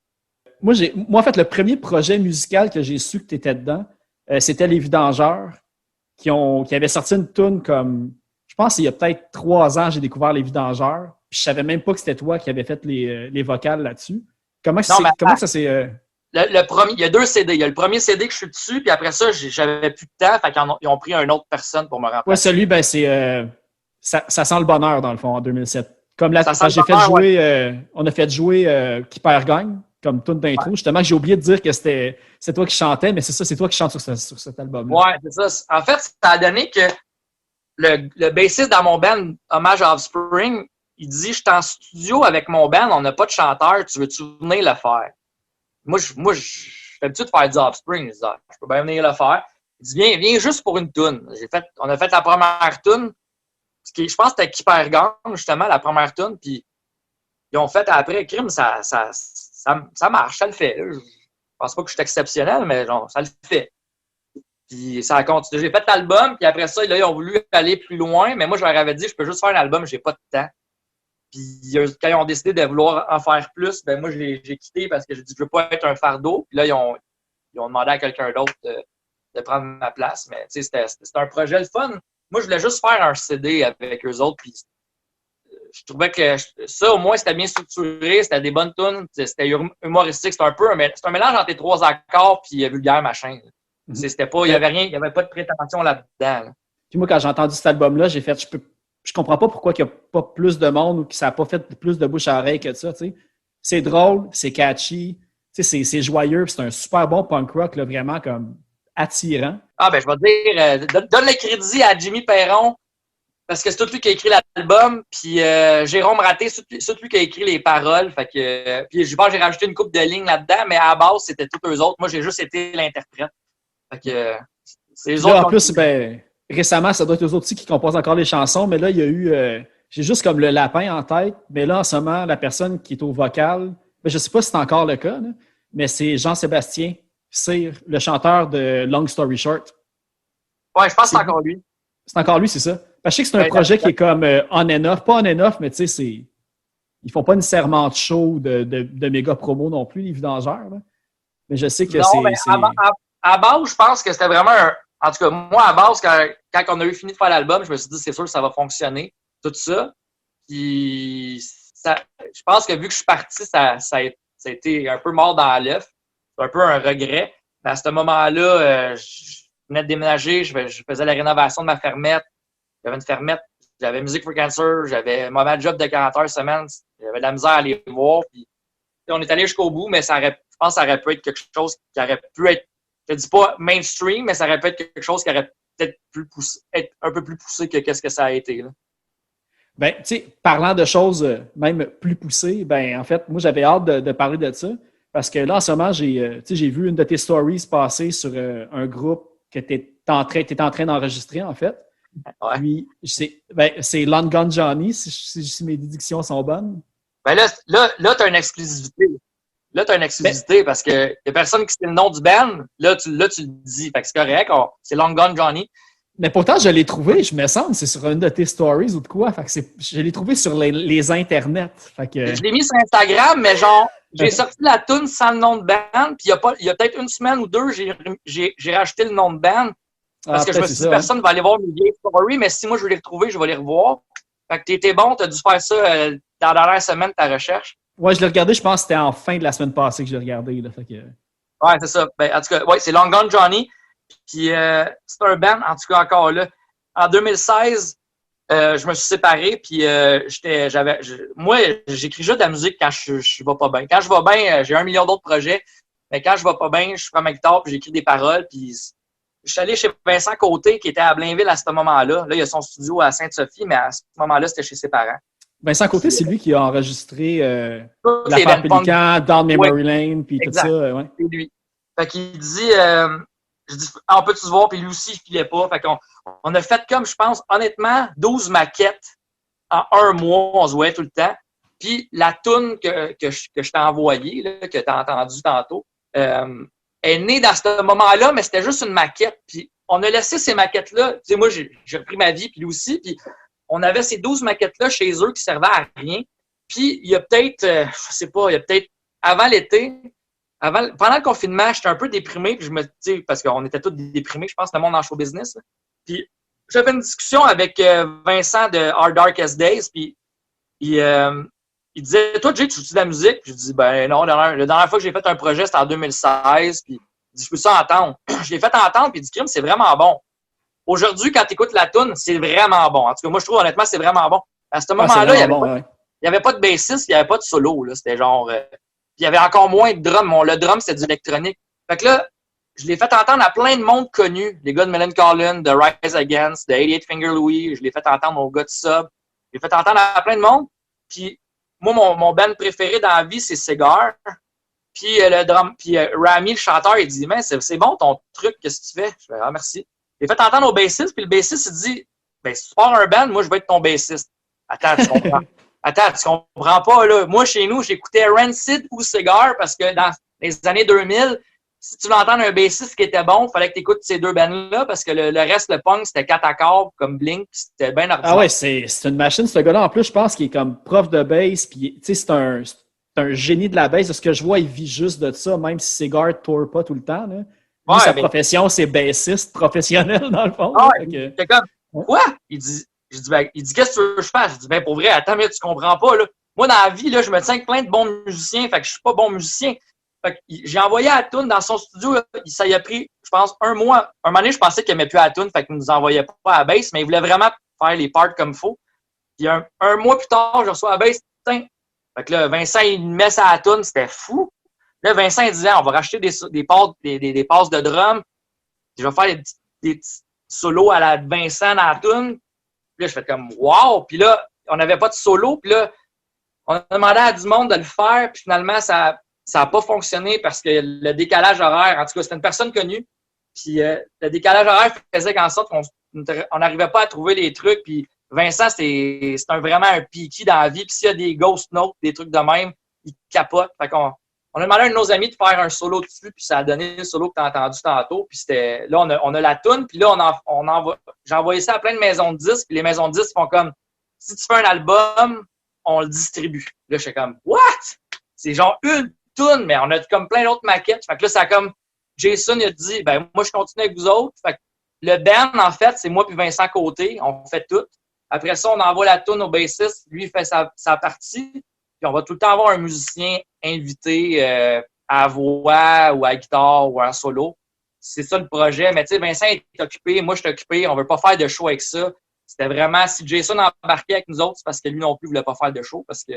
Moi, en fait, le premier projet musical que j'ai su que tu étais dedans, c'était Les Vidangeurs, qui avaient sorti une toune comme, je pense, il y a peut-être 3 ans, j'ai découvert Les Vidangeurs. Puis je savais même pas que c'était toi qui avais fait les vocales là-dessus. Comment ça s'est... Il y a 2 CD. Il y a le premier CD que je suis dessus, puis après ça, j'avais plus de temps, fait qu'ils ont pris une autre personne pour me remplacer. Ouais, celui, ben c'est... ça sent le bonheur, dans le fond, en 2007. Comme là, quand j'ai fait jouer... on a fait jouer Qui perd gagne, comme tune d'intro. Ouais. Justement, j'ai oublié de dire que c'est toi qui chantais, mais c'est ça, c'est toi qui chantes sur cet album-là. Ouais, c'est ça. En fait, ça a donné que le bassiste dans mon band, Hommage à Offspring, il dit « Je suis en studio avec mon band, on n'a pas de chanteur, tu veux-tu venir le faire? » Moi, j'ai l'habitude de faire du Offspring. Je dis « Je peux bien venir le faire. » Il dit « Viens juste pour une toune. » On a fait la première toune. Je pense que c'était Qui perd gagne, justement, la première toune. Puis ils ont fait après crime, ça marche, ça le fait. Je pense pas que je suis exceptionnel, mais genre, ça le fait. Puis ça a continué. J'ai fait l'album, puis après ça, là, ils ont voulu aller plus loin, mais moi, je leur avais dit, je peux juste faire un album, j'ai pas de temps. Puis quand ils ont décidé de vouloir en faire plus, ben moi, j'ai quitté parce que j'ai dit, je veux pas être un fardeau. Puis là, ils ont demandé à quelqu'un d'autre de prendre ma place. Mais tu sais, c'était un projet le fun. Moi, je voulais juste faire un CD avec eux autres, puis je trouvais que ça, au moins, c'était bien structuré, c'était des bonnes tunes, c'était humoristique, c'était un mélange entre les 3 accords puis vulgaire machin. C'était pas, il y avait pas de prétention là-dedans. Là. Puis moi, quand j'ai entendu cet album-là, j'ai fait, je comprends pas pourquoi il n'y a pas plus de monde ou que ça n'a pas fait plus de bouche à oreille que ça, tu sais. C'est drôle, c'est catchy, tu sais, c'est joyeux, c'est un super bon punk rock, là, vraiment comme attirant. Ah, ben, je vais te dire, donne le crédit à Jimmy Perron, parce que c'est tout lui qui a écrit l'album, puis Jérôme Raté, c'est tout lui qui a écrit les paroles, fait que, puis je pense que j'ai rajouté une couple de lignes là-dedans, mais à la base, c'était tous eux autres. Moi, j'ai juste été l'interprète. Fait que, c'est les autres. En plus, ben, récemment, ça doit être eux autres aussi qui composent encore les chansons, mais là, il y a eu, j'ai juste comme le lapin en tête, mais là, en ce moment, la personne qui est au vocal, ben, je sais pas si c'est encore le cas, là, mais c'est Jean-Sébastien Cyr, le chanteur de Long Story Short. Ouais, je pense que c'est encore lui. C'est encore lui, c'est ça. Parce que je sais que c'est un projet qui est comme on and off. Pas on and off, mais tu sais, ils font pas nécessairement de show de méga promo non plus, les Vidangeurs. Là. Mais je sais que c'est... À base, je pense que c'était vraiment En tout cas, moi, à base, quand on a fini de faire l'album, je me suis dit, c'est sûr que ça va fonctionner, tout ça. Puis, je pense que vu que je suis parti, ça ça a été un peu mort dans l'œuf. C'est un peu un regret. Mais à ce moment-là, je venais de déménager, je faisais la rénovation de ma fermette. J'avais une fermette, j'avais Music for Cancer, j'avais un mauvais job de 40 heures semaine. J'avais de la misère à aller voir. Puis, on est allé jusqu'au bout, mais je pense que ça aurait pu être quelque chose qui aurait pu être, je ne dis pas mainstream, mais ça aurait pu être quelque chose qui aurait peut-être être un peu plus poussé que qu'est-ce que ça a été. Là. Ben, tu sais, parlant de choses même plus poussées, ben en fait, moi, j'avais hâte de parler de ça parce que là, en ce moment, j'ai vu une de tes stories passer sur un groupe que tu es en train d'enregistrer, en fait. Ouais. Puis, c'est Long Gone Johnny, si mes déductions sont bonnes. Ben là tu as une exclusivité. Là, tu as une exclusivité parce que y a personne qui sait le nom du band. Là, tu le dis. Fait que c'est correct. C'est Long Gone Johnny. Mais pourtant, je l'ai trouvé, je me semble, c'est sur une de tes stories ou de quoi. Fait que je l'ai trouvé sur les internets. Fait que... Je l'ai mis sur Instagram, mais genre, j'ai sorti la toune sans le nom de band. Puis il y a peut-être une semaine ou deux, j'ai rajouté le nom de band. Parce que je me suis dit, personne ne va aller voir mes vieilles stories, mais si moi je veux les retrouver, je vais les revoir. Fait que t'étais bon, t'as dû faire ça dans la dernière semaine de ta recherche. Ouais, je l'ai regardé, je pense que c'était en fin de la semaine passée que je l'ai regardé. Là, fait que... Ouais, c'est ça. Ben, en tout cas, ouais, c'est Long Gone Johnny. Puis c'est un band, en tout cas encore là. En 2016, je me suis séparé, puis moi, j'écris juste de la musique quand je vais pas bien. Quand je vais bien, j'ai 1 million d'autres projets, mais quand je vais pas bien, je prends ma guitare, puis j'écris des paroles, puis je suis allé chez Vincent Côté, qui était à Blainville à ce moment-là. Là, il y a son studio à Sainte-Sophie, mais à ce moment-là, c'était chez ses parents. Vincent Côté, c'est lui qui a enregistré La Pélican, Down Memory Lane, puis tout ça. Ouais. C'est lui. Fait qu'il dit, je dis, on peut-tu se voir, puis lui aussi, il filait pas. Fait qu'on a fait comme, je pense, honnêtement, 12 maquettes en 1 mois, on se voyait tout le temps. Puis la toune que je t'ai envoyée, là, que tu as entendu tantôt, est née dans ce moment-là, mais c'était juste une maquette. Puis on a laissé ces maquettes-là. Tu sais, moi, j'ai repris ma vie, puis lui aussi. Puis on avait ces 12 maquettes-là chez eux qui servaient à rien. Puis il y a peut-être, je sais pas, il y a peut-être avant l'été, pendant le confinement, j'étais un peu déprimé, puis je me dis, parce qu'on était tous déprimés, je pense, le monde en show business. Là. Puis j'avais une discussion avec Vincent de Our Darkest Days, puis il disait, toi, Jay, tu joues de la musique? Puis je dis, ben non, la dernière fois que j'ai fait un projet, c'était en 2016, puis il dit, je peux ça entendre. Je l'ai fait entendre, puis il dit, crime, c'est vraiment bon. Aujourd'hui, quand tu écoutes la toune, c'est vraiment bon. En tout cas, moi, je trouve, honnêtement, c'est vraiment bon. À ce moment-là, il n'y avait pas de bassiste, il n'y avait pas de solo, là. C'était genre... Puis il y avait encore moins de drum. Le drum, c'était du électronique. Fait que là, je l'ai fait entendre à plein de monde connu. Les gars de Millencolin, de Rise Against, de 88 Finger Louis. Je l'ai fait entendre aux gars de Sub. Je l'ai fait entendre à plein de monde. Puis moi, mon band préféré dans la vie, c'est Cigar. Puis le drum, puis Rami, le chanteur, il dit, mais c'est bon ton truc, qu'est-ce que tu fais? Je fais, ah, merci. Je l'ai fait entendre au bassiste, puis le bassiste, il dit, ben, si tu pars un band, moi, je vais être ton bassiste. Attends, tu comprends? Attends, tu comprends pas, là. Moi, chez nous, j'écoutais Rancid ou Cigar parce que dans les années 2000, si tu veux entendre un bassiste qui était bon, il fallait que tu écoutes ces deux bands-là parce que le reste, le punk, c'était 4 accords comme Blink, puis c'était bien ordinaire. Ah ouais, c'est une machine, ce gars-là. En plus, je pense qu'il est comme prof de bass, puis tu sais, c'est un génie de la bass. De ce que je vois, il vit juste de ça, même si Cigar ne tourne pas tout le temps, là. Lui, sa profession, c'est bassiste professionnel, dans le fond. Ah ouais, c'est comme, quoi? Il dit, qu'est-ce que tu veux que je fasse? Je dis, ben, pour vrai, attends, mais tu comprends pas, là. Moi, dans la vie, là, je me tiens avec plein de bons musiciens, fait que je suis pas bon musicien. Fait que j'ai envoyé à Toon dans son studio, là, ça y a pris, je pense, 1 mois. Un moment donné, je pensais qu'il aimait plus à Toon, fait qu'il nous envoyait pas à la bass, mais il voulait vraiment faire les parts comme il faut. Puis un mois plus tard, je reçois la bass, putain. Fait que là, Vincent, il met ça à Toon, c'était fou. Là, Vincent, il disait, on va racheter des passes de drum. Puis je vais faire des petits solos à la Vincent dans la toune. Puis là, je fais comme, wow! Puis là, on n'avait pas de solo. Puis là, on a demandé à du monde de le faire. Puis finalement, ça n'a pas fonctionné parce que le décalage horaire, en tout cas, c'était une personne connue. Puis le décalage horaire faisait qu'en sorte qu'on n'arrivait pas à trouver les trucs. Puis Vincent, c'est vraiment un picky dans la vie. Puis s'il y a des ghost notes, des trucs de même, il capote. Fait qu'on a demandé à un de nos amis de faire un solo dessus, puis ça a donné le solo que tu as entendu tantôt. Puis c'était là, on a la toune, puis là, j'ai envoyé ça à plein de maisons de disques, puis les maisons de disques font comme, si tu fais un album, on le distribue. Là, je suis comme, what? C'est genre une toune, mais on a comme plein d'autres maquettes. Fait que là, ça a comme, Jason, il a dit, ben moi, je continue avec vous autres. Fait que le band, en fait, c'est moi puis Vincent Côté, on fait tout. Après ça, on envoie la toune au bassiste, lui, il fait sa partie. Puis on va tout le temps avoir un musicien invité à voix ou à guitare ou à solo. C'est ça le projet. Mais tu sais, Vincent est occupé, moi je suis occupé, on veut pas faire de show avec ça. C'était vraiment, si Jason embarquait avec nous autres, c'est parce que lui non plus voulait pas faire de show, parce que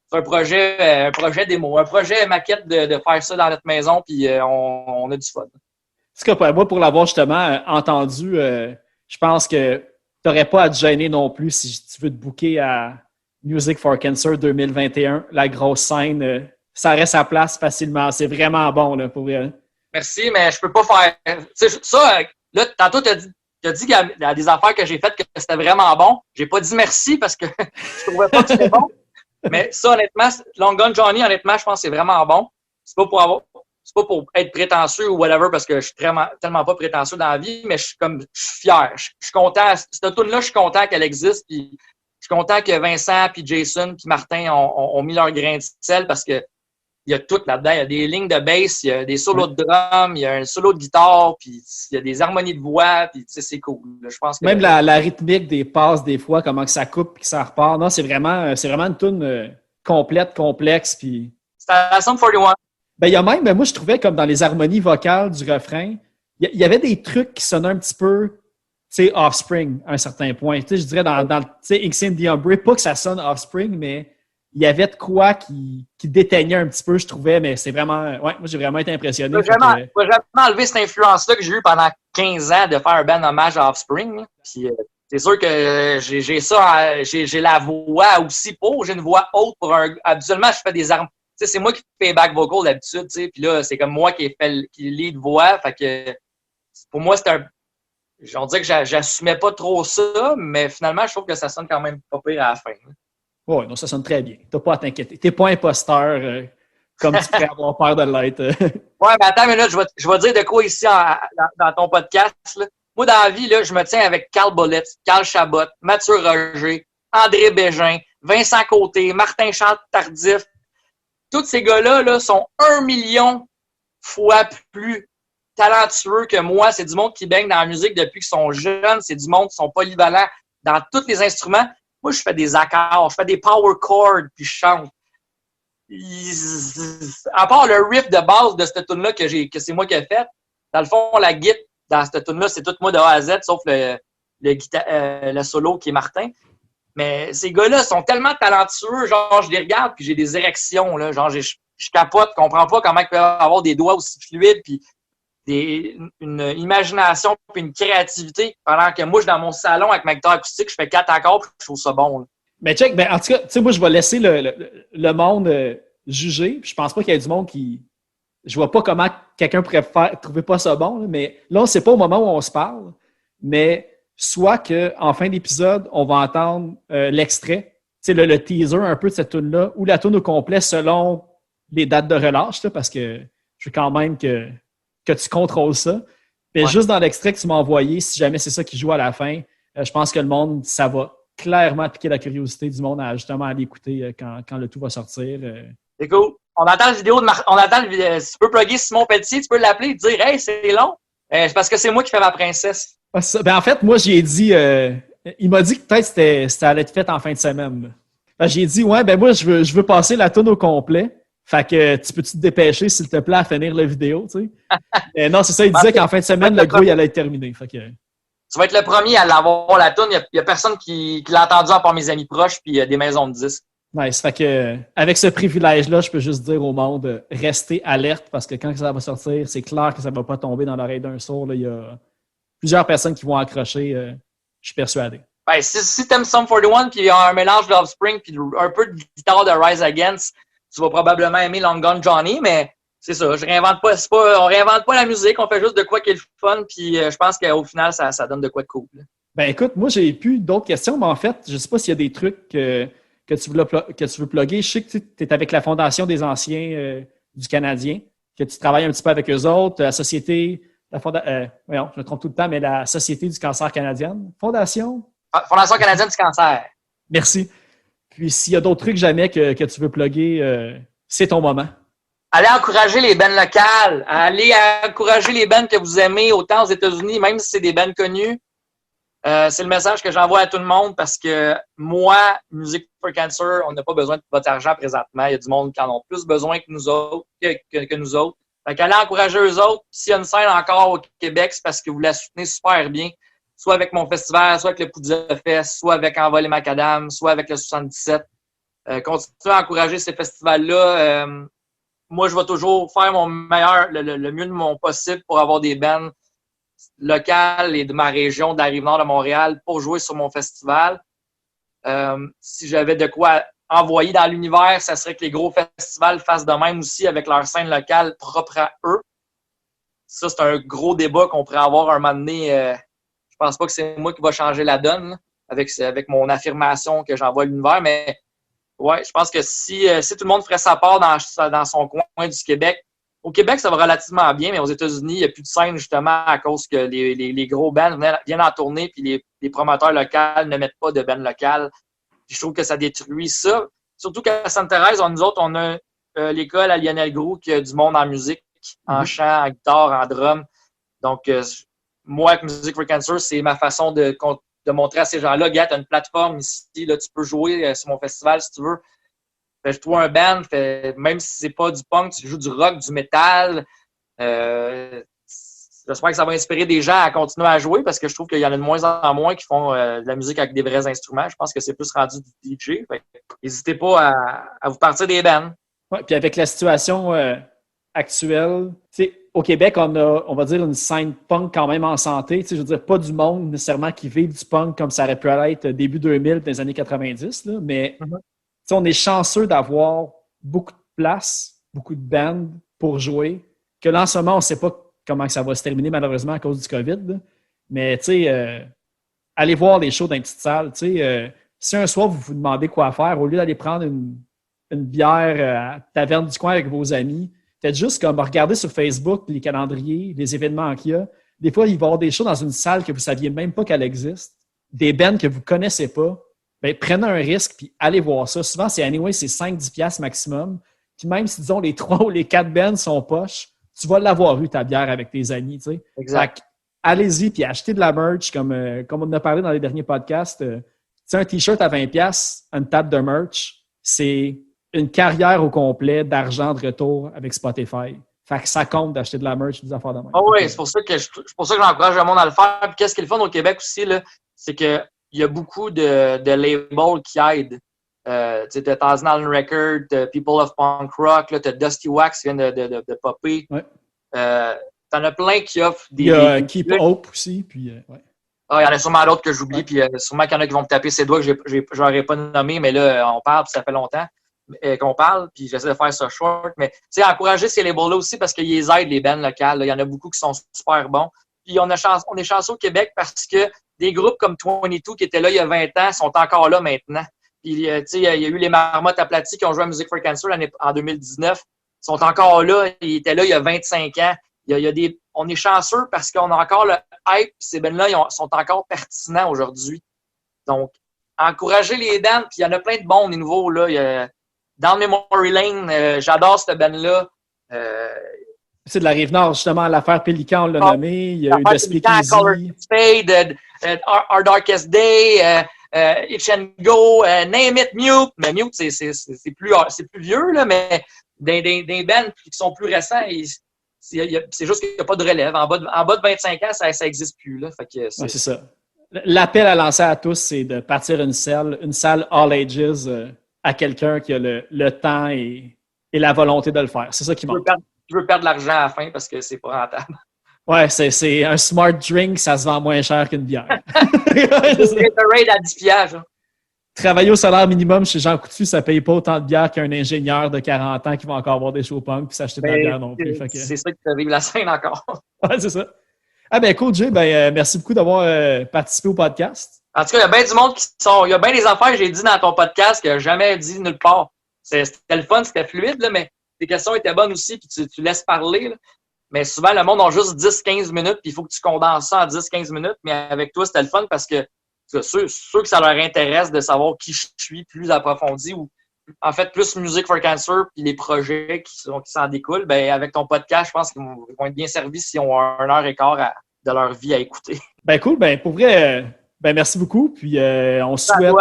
c'est un projet démo, un projet maquette de faire ça dans notre maison, puis on a du fun. C'est que moi, pour l'avoir justement entendu, je pense que tu n'aurais pas à te gêner non plus si tu veux te booker à Music for Cancer 2021, la grosse scène. Ça aurait sa place facilement. C'est vraiment bon là, pour vrai. Merci, mais je peux pas faire. Tu sais, ça, là, tantôt, tu as dit qu'il y a des affaires que j'ai faites que c'était vraiment bon. J'ai pas dit merci parce que je trouvais pas que c'était bon. Mais ça, honnêtement, Long Gone Johnny, honnêtement, je pense que c'est vraiment bon. C'est pas pour être prétentieux ou whatever, parce que je suis tellement pas prétentieux dans la vie, mais je suis fier. Je suis content. Cette tune-là, je suis content qu'elle existe. Puis je suis content que Vincent, puis Jason, puis Martin ont mis leur grain de sel, parce que il y a tout là-dedans. Il y a des lignes de bass, il y a des solos de drum, il y a un solo de guitare, puis il y a des harmonies de voix, puis tu sais, c'est cool. Je pense que même la rythmique des passes, des fois, comment que ça coupe et que ça repart. Non, c'est vraiment une tune complète, complexe. Puis c'est à la Sum 41. Ben, il y a même, moi, je trouvais comme dans les harmonies vocales du refrain, il y avait des trucs qui sonnaient un petit peu, tu sais, Offspring à un certain point. Tu sais, je dirais dans tu sais, X in the Umbre, pas que ça sonne Offspring, mais il y avait de quoi qui déteignait un petit peu, je trouvais, mais c'est vraiment, ouais, moi, j'ai vraiment été impressionné. Je vais jamais enlever cette influence-là que j'ai eue pendant 15 ans de faire un band hommage à Offspring. Puis, c'est sûr que j'ai ça, j'ai la voix aussi pour, j'ai une voix haute pour habituellement, je fais des armes. Tu sais, c'est moi qui fais les back vocals d'habitude, tu sais, puis là, c'est comme moi qui lead voix, fait que pour moi, on dirait que j'assumais pas trop ça, mais finalement, je trouve que ça sonne quand même pas pire à la fin. Oui, non, ça sonne très bien. T'as pas à t'inquiéter. T'es pas imposteur comme tu pourrais avoir peur de l'être. Ouais, mais attends, mais là, je vais dire de quoi ici dans ton podcast. Là. Moi, dans la vie, là, je me tiens avec Carl Bollet, Carl Chabot, Mathieu Roger, André Bégin, Vincent Côté, Martin Chant-Tardif. Tous ces gars-là là, sont 1 million fois plus talentueux que moi. C'est du monde qui baigne dans la musique depuis qu'ils sont jeunes. C'est du monde qui sont polyvalents dans tous les instruments. Moi, je fais des accords, je fais des power chords, puis je chante. À part le riff de base de cette tune-là que c'est moi qui ai fait, dans le fond, la guitare dans cette tune-là, c'est tout moi de A à Z, sauf le solo qui est Martin. Mais ces gars-là sont tellement talentueux, genre, je les regarde, puis j'ai des érections, là, genre, je capote, je comprends pas comment ils peuvent avoir des doigts aussi fluides, puis une imagination, puis une créativité, pendant que moi, je suis dans mon salon avec ma guitare acoustique, je fais 4 accords, puis je trouve ça bon. Là. Mais check, en tout cas, tu sais, moi, je vais laisser le monde juger, puis je pense pas qu'il y ait du monde qui... Je vois pas comment quelqu'un pourrait trouver pas ça bon, là, mais là, on sait pas au moment où on se parle, mais soit qu'en fin d'épisode, on va entendre l'extrait, tu sais, le teaser un peu de cette tune-là, ou la tune au complet selon les dates de relâche, là, parce que je veux quand même que tu contrôles ça. Mais juste dans l'extrait que tu m'as envoyé, si jamais c'est ça qui joue à la fin, je pense que le monde, ça va clairement piquer la curiosité du monde à justement aller écouter quand le tout va sortir. C'est cool. On entend la vidéo tu peux plugger Simon Pelletier, tu peux l'appeler et dire « Hey, c'est long! C'est parce que c'est moi qui fais ma princesse. » Ben en fait, moi, j'ai dit... il m'a dit que peut-être ça allait être fait en fin de semaine. Ben, j'ai dit « Ouais, ben moi, je veux passer la tune au complet. Fait que tu peux-tu te dépêcher, s'il te plaît, à finir la vidéo, tu sais? » Non, c'est ça, il disait qu'en fin de semaine, le gros, il allait être terminé. Fait que... Tu vas être le premier à l'avoir, la tune. Il n'y a personne qui l'a entendu à part mes amis proches puis des maisons de disques. Nice. Fait que, avec ce privilège-là, je peux juste dire au monde, restez alerte parce que quand ça va sortir, c'est clair que ça ne va pas tomber dans l'oreille d'un sourd. Là. Il y a plusieurs personnes qui vont accrocher, je suis persuadé. Ben, si tu aimes Sum 41 puis il y a un mélange d'Offspring puis un peu de guitare de Rise Against, tu vas probablement aimer Long Gone Johnny, mais c'est ça, on réinvente pas la musique, on fait juste de quoi qui est le fun, puis je pense qu'au final, ça donne de quoi de cool. Ben écoute, moi, j'ai plus d'autres questions, mais en fait, je sais pas s'il y a des trucs que tu veux plugger. Je sais que tu es avec la Fondation des Anciens du Canadien, que tu travailles un petit peu avec eux autres, la Société, voyons, je me trompe tout le temps, mais la Société du cancer canadienne. Fondation canadienne du cancer. Merci. Puis s'il y a d'autres trucs jamais que tu veux plugger, c'est ton moment. Allez encourager les bands locales. Allez encourager les bands que vous aimez, autant aux États-Unis, même si c'est des bands connus. C'est le message que j'envoie à tout le monde parce que moi, Music for Cancer, on n'a pas besoin de votre argent présentement. Il y a du monde qui en ont plus besoin que nous autres. Que nous autres. Fait qu'allez encourager eux autres. S'il y a une scène encore au Québec, c'est parce que vous la soutenez super bien. Soit avec mon festival, soit avec le Poudja Fest, soit avec Envol et Macadam, soit avec le 77. Continuez à encourager ces festivals-là. Moi, je vais toujours faire mon meilleur, le mieux de mon possible pour avoir des bands locales et de ma région, de la Rive-Nord de Montréal, pour jouer sur mon festival. Si j'avais de quoi envoyer dans l'univers, ça serait que les gros festivals fassent de même aussi avec leur scène locale propre à eux. Ça, c'est un gros débat qu'on pourrait avoir un moment donné. Je pense pas que c'est moi qui va changer la donne là, avec mon affirmation que j'envoie à l'univers, mais ouais, je pense que si tout le monde ferait sa part dans son coin du Québec, au Québec, ça va relativement bien, mais aux États-Unis, il n'y a plus de scène justement à cause que les gros bands viennent en tournée puis les promoteurs locaux ne mettent pas de bands locales. Puis je trouve que ça détruit ça. Surtout qu'à Sainte-Thérèse, nous autres, on a l'école à Lionel Groux qui a du monde en musique, en chant, en guitare, en drum. Donc, moi, avec Music for Cancer, c'est ma façon de montrer à ces gens-là, gars, tu as une plateforme ici, là, tu peux jouer sur mon festival si tu veux. Fais-toi un band, même si c'est pas du punk, tu joues du rock, du métal. J'espère que ça va inspirer des gens à continuer à jouer parce que je trouve qu'il y en a de moins en moins qui font de la musique avec des vrais instruments. Je pense que c'est plus rendu du DJ. N'hésitez pas à vous partir des bands. Ouais, puis avec la situation actuelle, au Québec, on va dire une scène punk quand même en santé. Je veux dire, pas du monde nécessairement qui vive du punk comme ça aurait pu être début 2000 dans les années 90, là, mais on est chanceux d'avoir beaucoup de place, beaucoup de bands pour jouer, que là, en ce moment, on ne sait pas comment ça va se terminer malheureusement à cause du COVID. Là. Mais allez voir les shows dans une petite salle. Si un soir, vous vous demandez quoi faire, au lieu d'aller prendre une bière à Taverne du Coin avec vos amis, faites juste comme regarder sur Facebook les calendriers, les événements qu'il y a. Des fois, il va y avoir des shows dans une salle que vous ne saviez même pas qu'elle existe, des bands que vous ne connaissez pas. Ben, prenez un risque puis allez voir ça. Souvent, c'est 5-10$ maximum. Puis même si, disons, les 3 ou les 4 bands sont poches, tu vas l'avoir eu, ta bière, avec tes amis. T'sais. Exact. Fait, allez-y puis achetez de la merch comme on en a parlé dans les derniers podcasts. Un T-shirt à 20$, une table de merch, c'est une carrière au complet d'argent de retour avec Spotify. Fait que ça compte d'acheter de la merch, des affaires de même. Oh oui, c'est pour ça que j'encourage le monde à le faire. Puis qu'est-ce qui est le fun au Québec aussi, là, c'est que il y a beaucoup de labels qui aident. Tu as Taznal Record, People of Punk Rock, tu as Dusty Wax qui vient de popper. Ouais. T'en as plein qui offrent des... Il y a Keep Hope aussi. Puis, ouais. Il y en a sûrement d'autres que j'oublie, puis sûrement qu'il y en a qui vont me taper ses doigts que je n'aurais pas nommé, mais là, on parle, puis ça fait longtemps qu'on parle, puis j'essaie de faire ça short. Mais tu sais, encourager ces labels-là aussi parce qu'ils les aident, les bands locales. Il y en a beaucoup qui sont super bons. Puis on est chanceux au Québec parce que des groupes comme 22 qui étaient là il y a 20 ans sont encore là maintenant. Puis, tu sais, il y a eu les Marmottes aplaties qui ont joué à Music for Cancer en 2019. Ils sont encore là. Ils étaient là il y a 25 ans. On est chanceux parce qu'on a encore le hype. Puis ces bands-là, ils sont encore pertinents aujourd'hui. Donc, encouragez les bands. Puis il y en a plein de bons, des nouveaux. Là. Il y a Down Memory Lane, j'adore cette band-là. C'est de la Rive-Nord, justement, l'affaire Pélican, on l'a nommé. Il y a eu The Speakeasy. Spade, Our Darkest Day, Itch and Go, Name It, Mute. Mais Mute, c'est plus vieux, là, mais des bands qui sont plus récents, c'est juste qu'il n'y a pas de relève. En bas de 25 ans, ça n'existe plus. Là. Fait que c'est ça. L'appel à lancer à tous, c'est de partir une salle all ages à quelqu'un qui a le temps et la volonté de le faire. C'est ça qui manque. Tu veux perdre de l'argent à la fin parce que c'est pas rentable. Ouais, c'est un smart drink, ça se vend moins cher qu'une bière. C'est un raid à 10$. Travailler au salaire minimum chez Jean Coutu, ça ne paye pas autant de bière qu'un ingénieur de 40 ans qui va encore avoir des shows punk puis s'acheter de la bière non plus. C'est ça qui fait vivre la scène encore. Ouais, c'est ça. Ah ben cool, Jay. Merci beaucoup d'avoir participé au podcast. En tout cas, il y a bien du monde il y a bien des affaires que j'ai dit dans ton podcast que j'ai jamais dit nulle part. C'était le fun, c'était fluide, là, mais tes questions étaient bonnes aussi, puis tu laisses parler. Là. Mais souvent, le monde a juste 10-15 minutes, puis il faut que tu condenses ça en 10-15 minutes. Mais avec toi, c'était le fun parce que ceux que ça leur intéresse de savoir qui je suis plus approfondi ou en fait plus Music for Cancer puis les projets qui s'en découlent, ben avec ton podcast, je pense qu'ils vont être bien servis s'ils ont 1 heure et quart de leur vie à écouter. Ben cool, ben pour vrai, Ben, merci beaucoup. Puis, on souhaite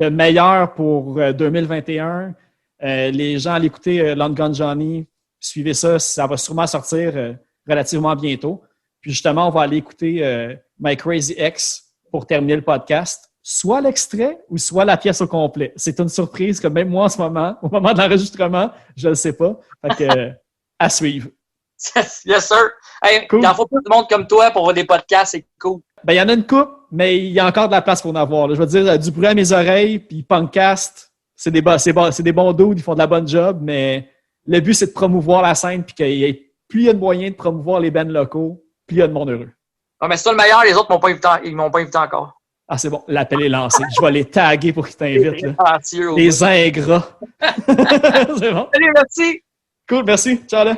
le meilleur pour 2021. Les gens, allez écouter Long Gone Johnny. Suivez ça. Ça va sûrement sortir relativement bientôt. Puis, justement, on va aller écouter My Crazy Ex pour terminer le podcast. Soit l'extrait ou soit la pièce au complet. C'est une surprise que même moi, en ce moment, au moment de l'enregistrement, je ne le sais pas. Fait que, à suivre. Yes, sir. Hey, cool. Il en faut plus de monde comme toi pour voir des podcasts, c'est cool. Ben, il y en a une coupe, mais il y a encore de la place pour en avoir. Là. Je veux dire, du bruit à mes oreilles, puis Punkcast, c'est des bons dudes, ils font de la bonne job, mais le but, c'est de promouvoir la scène, puis plus il y a de moyens de promouvoir les bands locaux, plus il y a de monde heureux. Ah, mais c'est toi le meilleur, les autres ils m'ont pas invité encore. Ah, c'est bon, l'appel est lancé. Je vais les taguer pour qu'ils t'invitent. Les ingrats. C'est bon? Salut, merci. Cool, merci. Ciao, là.